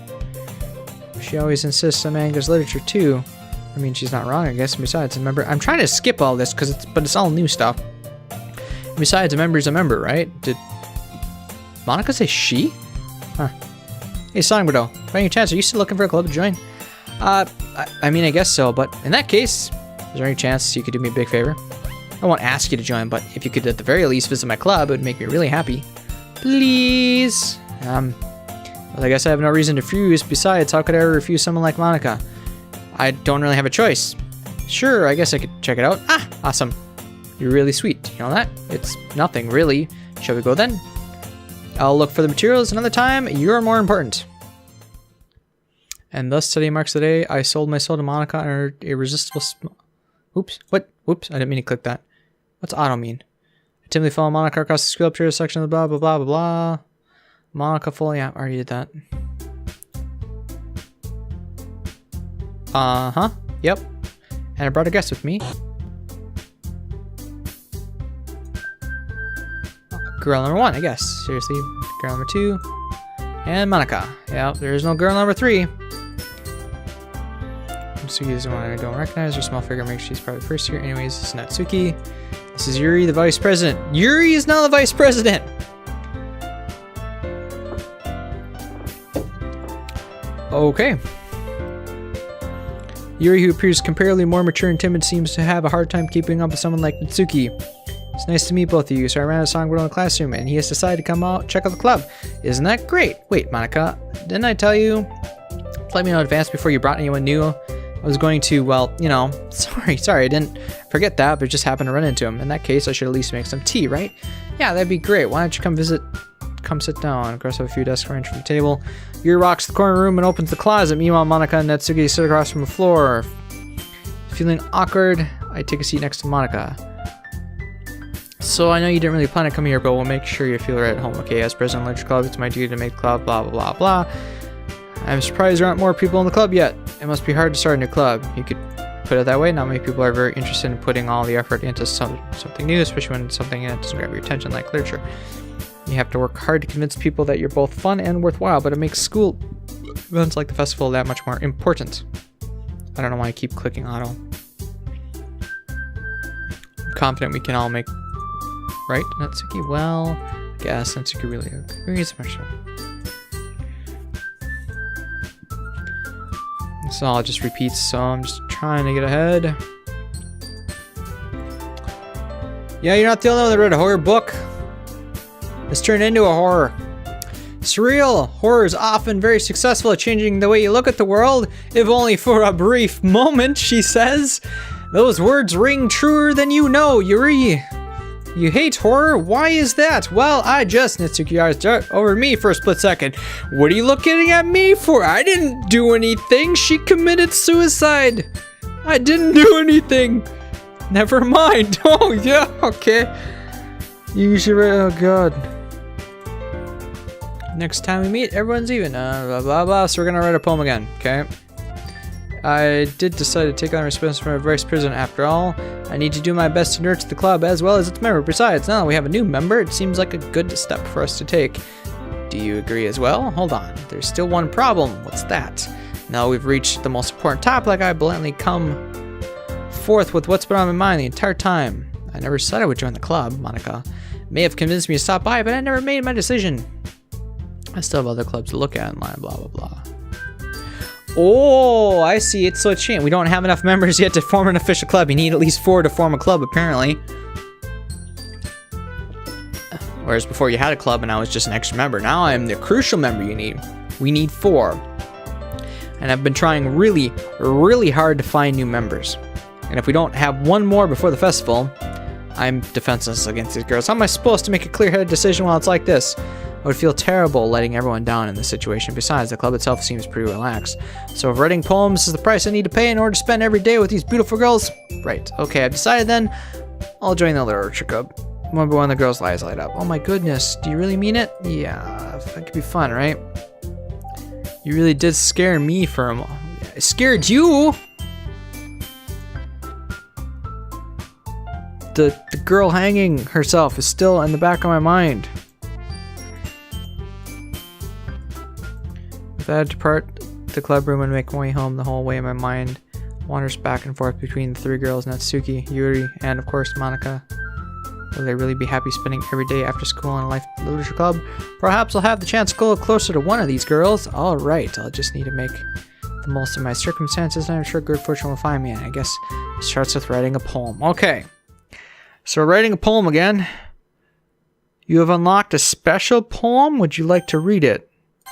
She always insists on manga's literature too. I mean, she's not wrong, I guess. And besides, a member. I'm trying to skip all this but it's all new stuff. And besides, a member's a member, right? Did Monica say she? Huh. Hey, Songbirdo, by any chance, are you still looking for a club to join? I mean, I guess so, but in that case, is there any chance you could do me a big favor? I won't ask you to join, but if you could at the very least visit my club, it would make me really happy. Please. Well, I guess I have no reason to refuse. Besides, how could I ever refuse someone like Monica? I don't really have a choice. Sure, I guess I could check it out. Ah, awesome. You're really sweet. You know that? It's nothing, really. Shall we go then? I'll look for the materials another time. You're more important. And thus today marks the day I sold my soul to Monica and her irresistible Oops. What? Whoops. I didn't mean to click that. What's auto mean? I timidly follow Monica across the school up to the section of the blah, blah, blah, blah, blah. Monica full. Yeah, I already did that. Uh-huh. Yep. And I brought a guest with me. Girl number 1, I guess. Seriously. Girl number 2. And Monica. Yeah, there's no girl number 3. Natsuki is the one I don't recognize. Her small figure makes she's probably first year. Anyways, this is Natsuki. This is Yuri, the vice president. Yuri is now the vice president! Okay. Yuri, who appears comparatively more mature and timid, seems to have a hard time keeping up with someone like Natsuki. It's nice to meet both of you, so I ran a songbird in the classroom, and he has decided to come out check out the club. Isn't that great? Wait, Monica, didn't I tell you to let me know in advance before you brought anyone new? I was going to, well, you know, sorry, I didn't forget that, but just happened to run into him. In that case, I should at least make some tea, right? Yeah, that'd be great. Why don't you come sit down. Across a few desks arranged from the table. Yuri walks to the corner room and opens the closet. Meanwhile, Monica and Natsuki sit across from the floor. Feeling awkward, I take a seat next to Monica. So I know you didn't really plan to come here, but we'll make sure you feel right at home, okay? As president of the Literature Club, it's my duty to make the club, blah, blah, blah, blah. I'm surprised there aren't more people in the club yet. It must be hard to start a new club. You could put it that way. Not many people are very interested in putting all the effort into something new, especially when something doesn't grab your attention like literature. You have to work hard to convince people that you're both fun and worthwhile, but it makes school events like the festival that much more important. I don't know why I keep clicking auto. I'm confident we can all make... Right, Natsuki? Well, I guess Natsuki really agrees. So all just repeats, so I'm just trying to get ahead. Yeah, you're not the only one that read a horror book. It's turned into a horror. Surreal horror is often very successful at changing the way you look at the world, if only for a brief moment, she says. Those words ring truer than you know, Yuri. You hate horror? Why is that? Well, Natsuki eyes over me for a split second. What are you looking at me for? I didn't do anything. She committed suicide. I didn't do anything. Never mind. Oh, yeah, okay. You should, oh god. Next time we meet, everyone's even. Blah, blah, blah. So we're gonna write a poem again, okay? I did decide to take on responsibility for vice president after all. I need to do my best to nurture the club as well as its member. Besides, now that we have a new member, it seems like a good step for us to take. Do you agree as well? Hold on. There's still one problem. What's that? Now we've reached the most important topic, I blatantly come forth with what's been on my mind the entire time. I never said I would join the club. Monica may have convinced me to stop by, but I never made my decision. I still have other clubs to look at in line, blah, blah, blah. Oh, I see. It's switching. We don't have enough members yet to form an official club. You need at least 4 to form a club, apparently. Whereas before you had a club and I was just an extra member. Now I'm the crucial member you need. We need 4. And I've been trying really, really hard to find new members. And if we don't have 1 more before the festival, I'm defenseless against these girls. How am I supposed to make a clear-headed decision while it's like this? I would feel terrible letting everyone down in this situation. Besides, the club itself seems pretty relaxed. So if writing poems is the price I need to pay in order to spend every day with these beautiful girls, right. Okay, I've decided then. I'll join the literature club. Remember when the girls' eyes light up. Oh my goodness, do you really mean it? Yeah, that could be fun, right? You really did scare me for a moment. I scared you! The girl hanging herself is still in the back of my mind. If I had to depart the club room and make my way home, the whole way my mind wanders back and forth between the 3 girls, Natsuki, Yuri, and of course Monica. Will they really be happy spending every day after school in a life literature club? Perhaps I'll have the chance to go closer to one of these girls. Alright, I'll just need to make the most of my circumstances, and I'm sure good fortune will find me. And I guess it starts with writing a poem. Okay. So writing a poem again. You have unlocked a special poem. Would you like to read it?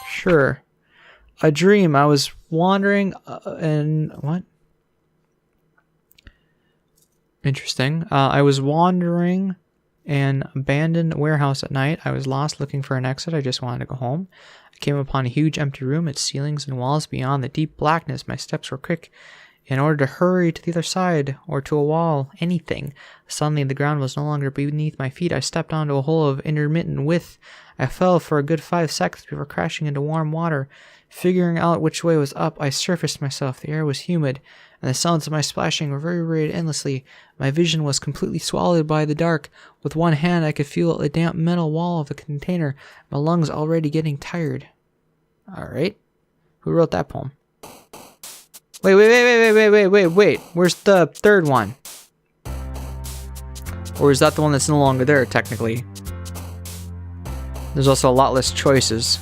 Sure. A dream. I was wandering in... What? Interesting. I was wandering an abandoned warehouse at night. I was lost looking for an exit. I just wanted to go home. I came upon a huge empty room. Its ceilings and walls beyond the deep blackness. My steps were quick. In order to hurry to the other side, or to a wall, anything. Suddenly the ground was no longer beneath my feet. I stepped onto a hole of intermittent width. I fell for a good 5 seconds before crashing into warm water. Figuring out which way was up, I surfaced myself. The air was humid, and the sounds of my splashing reverberated endlessly. My vision was completely swallowed by the dark. With one hand, I could feel the damp metal wall of the container, my lungs already getting tired. Alright. Who wrote that poem? Wait. Where's the 3rd one? Or is that the one that's no longer there, technically? There's also a lot less choices.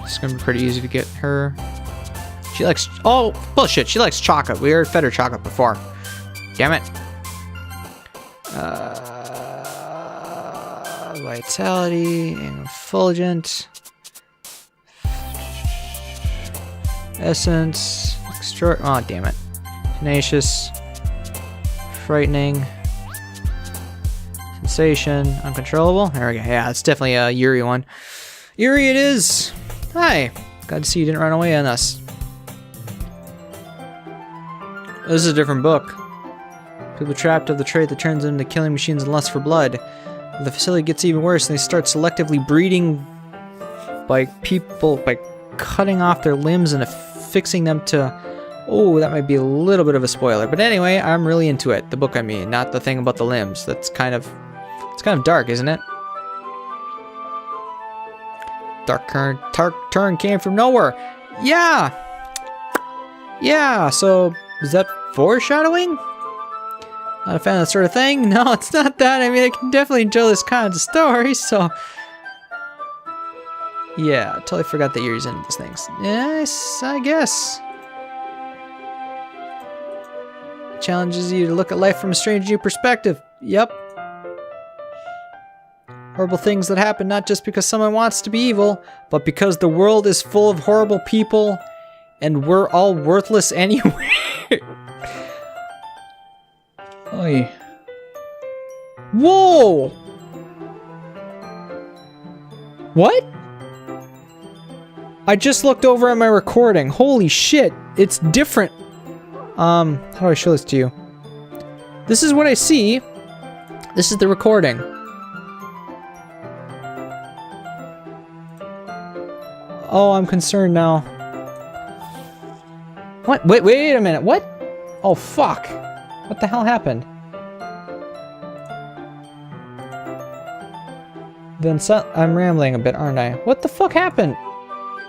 It's gonna be pretty easy to get her. She likes... Oh, bullshit. She likes chocolate. We already fed her chocolate before. Damn it. Vitality. Effulgent. Essence. Oh, damn it. Tenacious. Frightening. Sensation. Uncontrollable. There we go. Yeah, it's definitely a Yuri one. Yuri it is. Hi. Glad to see you didn't run away on us. This is a different book. People trapped of the trait that turns them into killing machines and lust for blood. The facility gets even worse and they start selectively breeding by people by cutting off their limbs and affixing them to... Oh, that might be a little bit of a spoiler. But anyway, I'm really into it. The book, I mean, not the thing about the limbs. That's kind of... It's kind of dark, isn't it? Dark turn came from nowhere. Yeah! Yeah, so... Is that foreshadowing? Not a fan of that sort of thing? No, it's not that. I mean, I can definitely enjoy this kind of story, so... Yeah, I totally forgot that Yuri's into these things. Yes, I guess. It challenges you to look at life from a strange new perspective. Yep. Horrible things that happen not just because someone wants to be evil, but because the world is full of horrible people, and we're all worthless anyway. Oy. Whoa! What? I just looked over at my recording. Holy shit, it's different. How do I show this to you? This is what I see. This is the recording. Oh, I'm concerned now. What? Wait a minute. What? Oh, fuck. What the hell happened? Then I'm rambling a bit, aren't I? What the fuck happened?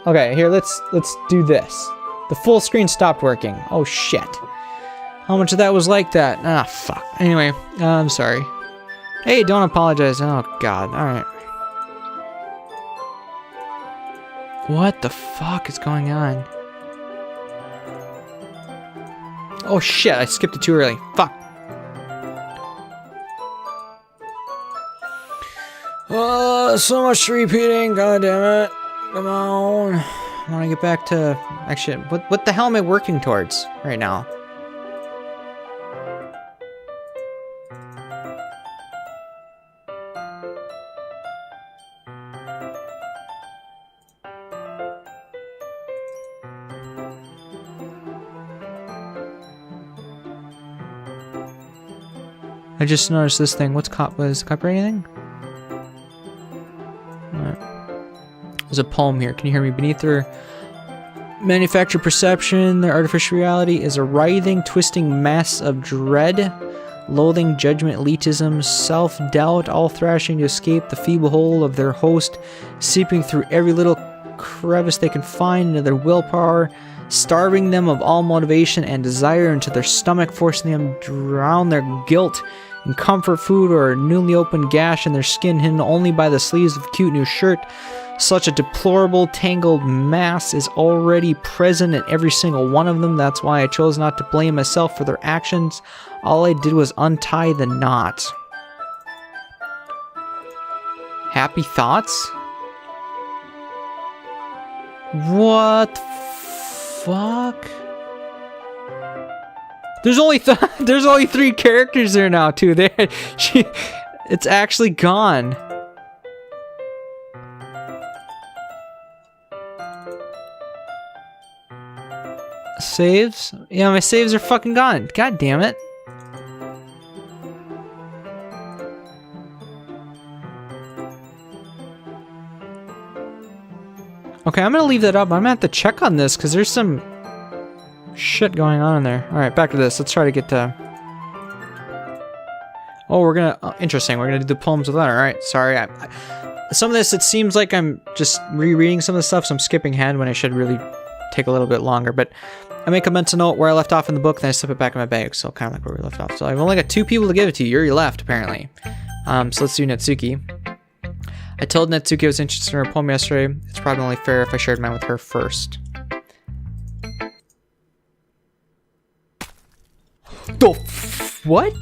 Okay, here, let's do this. The full screen stopped working. Oh, shit. How much of that was like that? Ah, fuck. Anyway, I'm sorry. Hey, don't apologize. Oh, God. Alright. What the fuck is going on? Oh, shit. I skipped it too early. Fuck. So much repeating. God damn it. Come on. I want to get back to... Actually, what the hell am I working towards right now? I just noticed this thing. Was copyright anything? There's a poem here. Can you hear me? Beneath their manufactured perception, their artificial reality is a writhing, twisting mess of dread, loathing, judgment, elitism, self-doubt, all thrashing to escape the feeble hold of their host, seeping through every little crevice they can find into their willpower, starving them of all motivation and desire into their stomach, forcing them to drown their guilt in comfort food or a newly opened gash in their skin hidden only by the sleeves of a cute new shirt. Such a deplorable, tangled mass is already present in every single one of them. That's why I chose not to blame myself for their actions. All I did was untie the knot. Happy thoughts? What the fuck? There's only 3 characters there now too. It's actually gone. Saves? Yeah, my saves are fucking gone. God damn it. Okay, I'm gonna leave that up. I'm gonna have to check on this because there's some shit going on in there. Alright, back to this. Let's try to get to... Oh, we're gonna... interesting. We're gonna do the poems with that. Alright, sorry. Some of this, it seems like I'm just rereading some of the stuff, so I'm skipping ahead when I should really take a little bit longer. But I make a mental note where I left off in the book, then I slip it back in my bag. So kind of like where we left off. So I've only got 2 people to give it to. Yuri left, apparently. So let's do Natsuki. I told Natsuki I was interested in her poem yesterday. It's probably only fair if I shared mine with her first. What?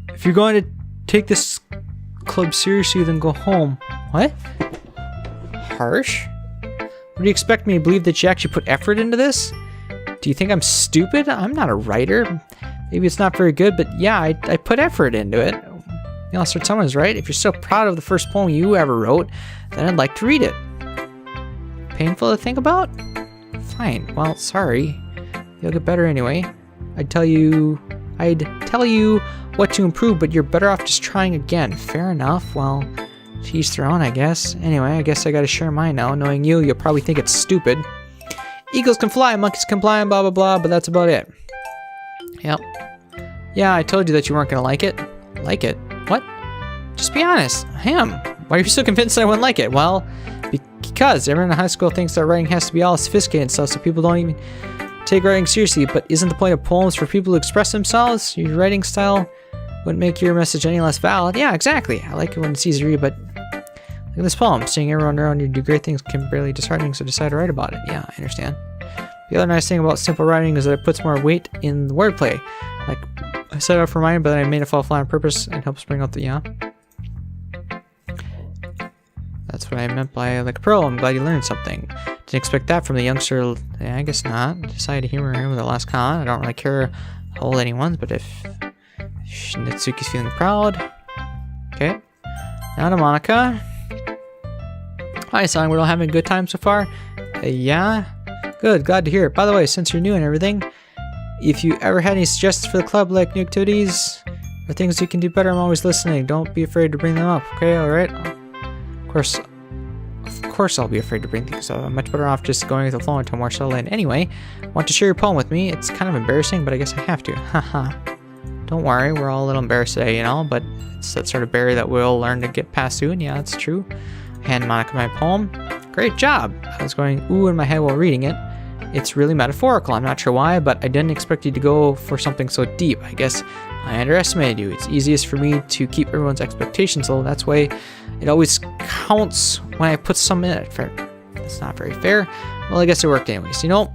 If you're going to take this club seriously, then go home. What? Harsh? What do you expect me to believe that you actually put effort into this? Do you think I'm stupid? I'm not a writer. Maybe it's not very good, but yeah, I put effort into it. You know, Sir Someone's right. If you're so proud of the first poem you ever wrote, then I'd like to read it. Painful to think about? Fine. Well, sorry. You'll get better anyway. I'd tell you what to improve, but you're better off just trying again. Fair enough. Well, to each their own, I guess. Anyway, I guess I gotta share mine now. Knowing you'll probably think it's stupid. Eagles can fly, monkeys can fly, and blah blah blah, but that's about it. Yep. Yeah, I told you that you weren't gonna like it. Like it? What? Just be honest. I am. Why are you so convinced I wouldn't like it? Well, because everyone in high school thinks that writing has to be all sophisticated and stuff, so people don't even take writing seriously. But isn't the point of poems for people to express themselves? Your writing style wouldn't make your message any less valid. Yeah, exactly. I like it when it's easy to read, but look at this poem. Seeing everyone around you do great things can barely disheartening, so decide to write about it. Yeah, I understand. The other nice thing about simple writing is that it puts more weight in the wordplay. Like, I set out for mine, but then I made it fall flat on purpose and helps bring out the, yeah. That's what I meant by like a pro. I'm glad you learned something. Didn't expect that from the youngster. Yeah, I guess not. Decided to humor him with the last comment. I don't really care how old anyone's, but if Natsuki's feeling proud. Okay. Now to Monica. Hi, son. We're all having a good time so far? Yeah? Good. Glad to hear it. By the way, since you're new and everything, if you ever had any suggestions for the club, like new activities or things you can do better, I'm always listening. Don't be afraid to bring them up. Okay? Alright? Of course I'll be afraid to bring things up. I'm much better off just going with the flow until more settled in. Anyway, want to share your poem with me? It's kind of embarrassing, but I guess I have to. Haha. Don't worry, we're all a little embarrassed today, you know, but it's that sort of barrier that we'll learn to get past soon. Yeah, that's true. Hand Monica my poem. Great job! I was going ooh in my head while reading it. It's really metaphorical. I'm not sure why, but I didn't expect you to go for something so deep. I guess I underestimated you. It's easiest for me to keep everyone's expectations low. That's why it always counts when I put some in it. That's not very fair. Well, I guess it worked anyways. You know,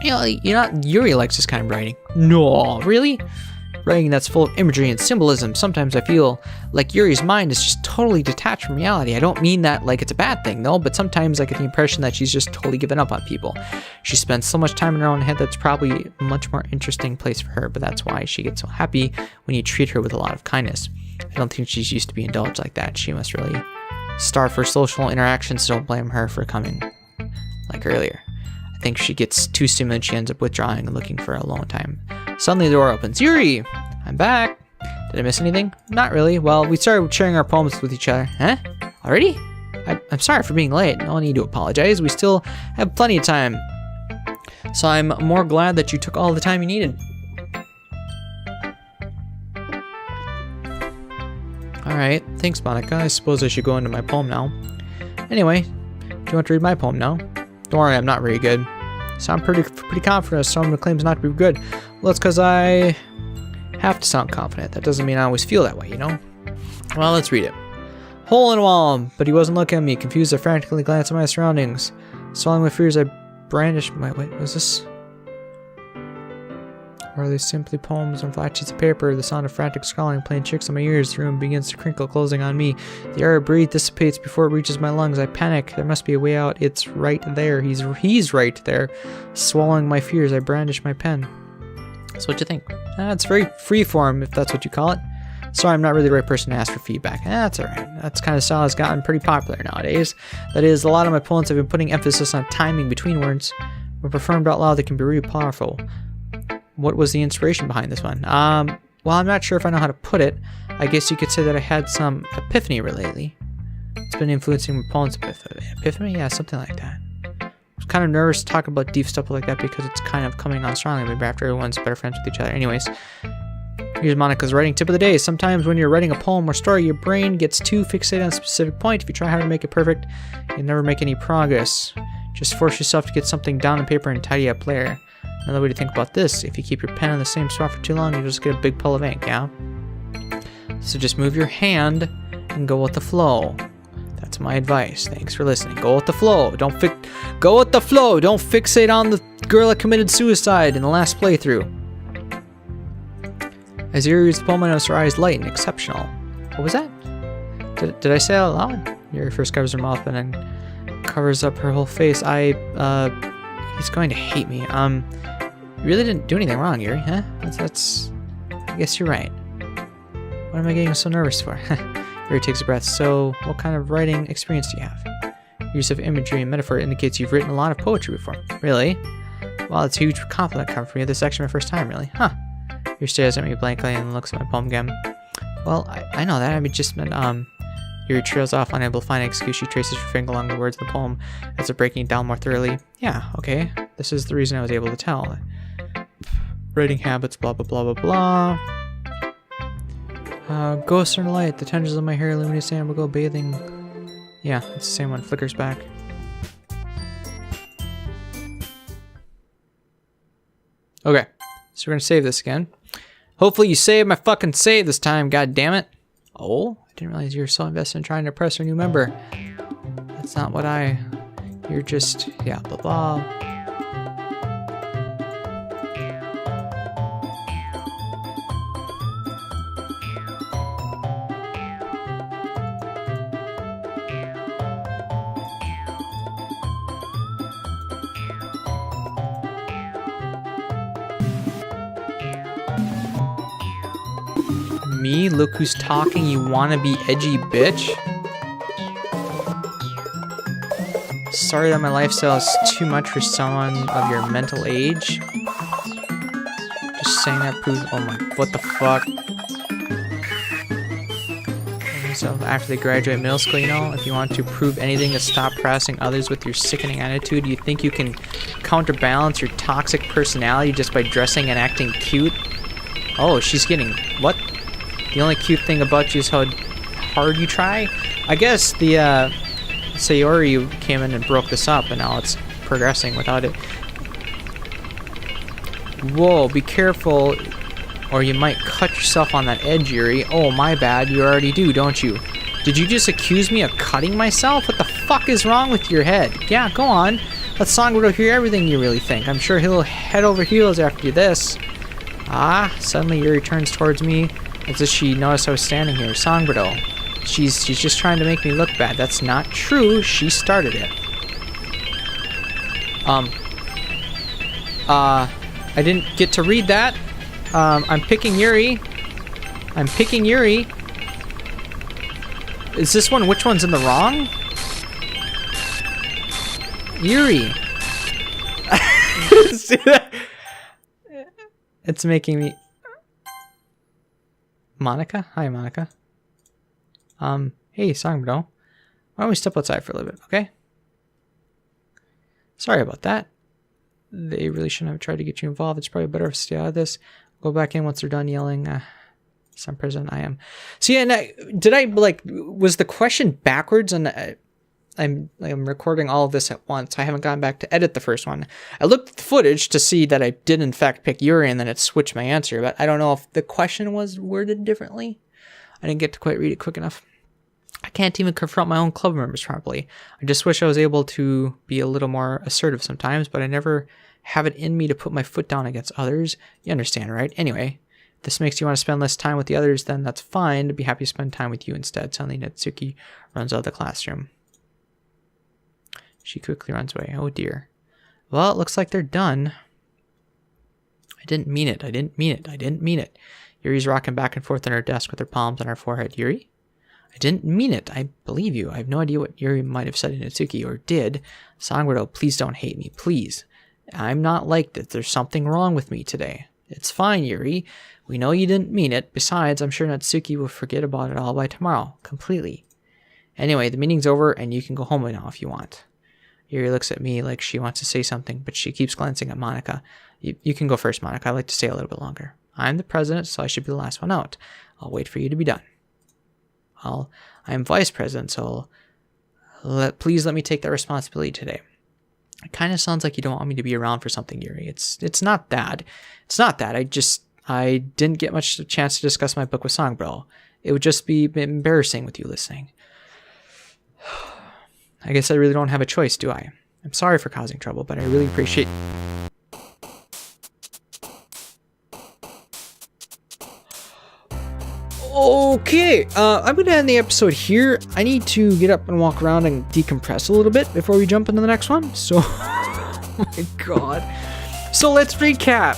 Yuri likes this kind of writing. No, really? Writing that's full of imagery and symbolism. Sometimes I feel like Yuri's mind is just totally detached from reality. I don't mean that like it's a bad thing, though, but sometimes I get the impression that she's just totally given up on people. She spends so much time in her own head that's probably a much more interesting place for her, but that's why she gets so happy when you treat her with a lot of kindness. I don't think she's used to be indulged like that. She must really starve for social interactions, so don't blame her for coming like earlier. I think she gets too stimulated, she ends up withdrawing and looking for alone time. Suddenly the door opens. Yuri! I'm back. Did I miss anything? Not really. Well, we started sharing our poems with each other. Huh? Already? I'm sorry for being late. No need to apologize. We still have plenty of time. So I'm more glad that you took all the time you needed. Alright. Thanks, Monica. I suppose I should go into my poem now. Anyway, do you want to read my poem now? Don't worry, I'm not very good. Sound pretty confident as someone who claims not to be good. Well, that's because I have to sound confident. That doesn't mean I always feel that way, you know? Well, let's read it. Hole in a wall, but he wasn't looking at me. Confused, I frantically glanced at my surroundings. Swallowing my fears, I brandished my... Wait, was this? Or are they simply poems on flat sheets of paper? The sound of frantic scrawling playing tricks on my ears. The room begins to crinkle, closing on me. The air I breathe dissipates before it reaches my lungs. I panic. There must be a way out. It's right there. He's right there. Swallowing my fears, I brandish my pen. So what do you think? It's very freeform, if that's what you call it. Sorry, I'm not really the right person to ask for feedback. That's alright. That's kind of style has gotten pretty popular nowadays. That is, a lot of my poems have been putting emphasis on timing between words. When performed out loud, they can be really powerful. What was the inspiration behind this one? Well, I'm not sure if I know how to put it. I guess you could say that I had some epiphany lately. It's been influencing my poems. Epiphany? Yeah, something like that. I was kind of nervous to talk about deep stuff like that because it's kind of coming on strongly, maybe after everyone's better friends with each other. Anyways, here's Monica's writing tip of the day. Sometimes when you're writing a poem or story, your brain gets too fixated on a specific point. If you try hard to make it perfect, you'll never make any progress. Just force yourself to get something down on paper and tidy up later. Another way to think about this, if you keep your pen in the same spot for too long, you'll just get a big puddle of ink, yeah? So just move your hand and go with the flow. That's my advice. Thanks for listening. Go with the flow. Go with the flow. Don't fixate on the girl that committed suicide in the last playthrough. As Yuri reads the poem, I notice her eyes light and exceptional. What was that? Did I say it out loud? Yuri first covers her mouth and then covers up her whole face. He's going to hate me. You really didn't do anything wrong, Yuri, huh? That's I guess you're right. What am I getting so nervous for? Yuri takes a breath. So, what kind of writing experience do you have? Use of imagery and metaphor indicates you've written a lot of poetry before. Really? Well, it's a huge compliment coming from you. This is actually my first time, really. Huh. Yuri stares at me blankly and looks at my poem again. Well, I know that. I mean, just meant, Yuri trails off, unable to find an excuse. She traces her finger along the words of the poem as if breaking it down more thoroughly. Yeah, okay. This is the reason I was able to tell. Writing habits, blah, blah, blah, blah, blah. Ghosts in the light. The tendrils of my hair illuminate sand will go bathing. Yeah, it's the same one. Flickers back. Okay, so we're gonna save this again. Hopefully you saved my fucking save this time, god damn it. Oh, I didn't realize you were so invested in trying to impress our new member. That's not what you're just, yeah, blah blah. Me? Look who's talking, you wanna be edgy bitch? Sorry that my lifestyle is too much for someone of your mental age. Just saying that proves, oh my, what the fuck? So after they graduate middle school, you know, if you want to prove anything to stop harassing others with your sickening attitude, you think you can counterbalance your toxic personality just by dressing and acting cute? Oh, she's getting, what? The only cute thing about you is how hard you try? I guess the Sayori came in and broke this up, and now it's progressing without it. Whoa, be careful, or you might cut yourself on that edge, Yuri. Oh, my bad. You already do, don't you? Did you just accuse me of cutting myself? What the fuck is wrong with your head? Yeah, go on. Let Songro hear everything you really think. I'm sure he'll head over heels after this. Ah, suddenly Yuri turns towards me as if she noticed I was standing here. Songro. She's just trying to make me look bad. That's not true. She started it. I didn't get to read that. I'm picking Yuri. I'm picking Yuri. Is this one, which one's in the wrong? Yuri. See that? It's making me... Monica? Hi, Monica. Hey, Songbro. Why don't we step outside for a little bit, okay? Sorry about that. They really shouldn't have tried to get you involved. It's probably better if you stay out of this. Go back in once they're done yelling. Some prison I am. So yeah, did I, like, was the question backwards? And I'm recording all of this at once. I haven't gone back to edit the first one. I looked at the footage to see that I did in fact pick Yuri, and then it switched my answer. But I don't know if the question was worded differently. I didn't get to quite read it quick enough. I can't even confront my own club members properly. I just wish I was able to be a little more assertive sometimes, but I never have it in me to put my foot down against others. You understand, right? Anyway, if this makes you want to spend less time with the others, then that's fine. I'd be happy to spend time with you instead. Suddenly Natsuki runs out of the classroom. She quickly runs away. Oh dear. Well, it looks like they're done. I didn't mean it. I didn't mean it. I didn't mean it. Yuri's rocking back and forth on her desk with her palms on her forehead. Yuri? I didn't mean it. I believe you. I have no idea what Yuri might have said to Natsuki, or did. Songro, please don't hate me. Please. I'm not like that. There's something wrong with me today. It's fine, Yuri. We know you didn't mean it. Besides, I'm sure Natsuki will forget about it all by tomorrow. Completely. Anyway, the meeting's over, and you can go home now if you want. Yuri looks at me like she wants to say something, but she keeps glancing at Monica. You can go first, Monica. I'd like to stay a little bit longer. I'm the president, so I should be the last one out. I'll wait for you to be done. Well, I'm vice president, so please let me take that responsibility today. It kind of sounds like you don't want me to be around for something, Yuri. It's not that. It's not that. I didn't get much chance to discuss my book with Songbro. It would just be embarrassing with you listening. I guess I really don't have a choice, do I? I'm sorry for causing trouble, but I really appreciate... Okay, I'm going to end the episode here. I need to get up and walk around and decompress a little bit before we jump into the next one. So, oh my god. So let's recap.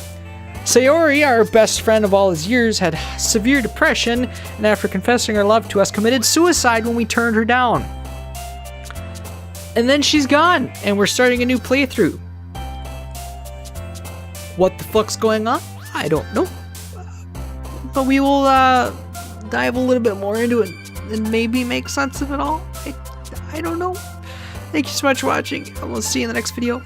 Sayori, our best friend of all his years, had severe depression, and after confessing her love to us, committed suicide when we turned her down. And then she's gone, and we're starting a new playthrough. What the fuck's going on? I don't know. But we will dive a little bit more into it and maybe make sense of it all. I don't know. Thank you so much for watching, and we'll see you in the next video.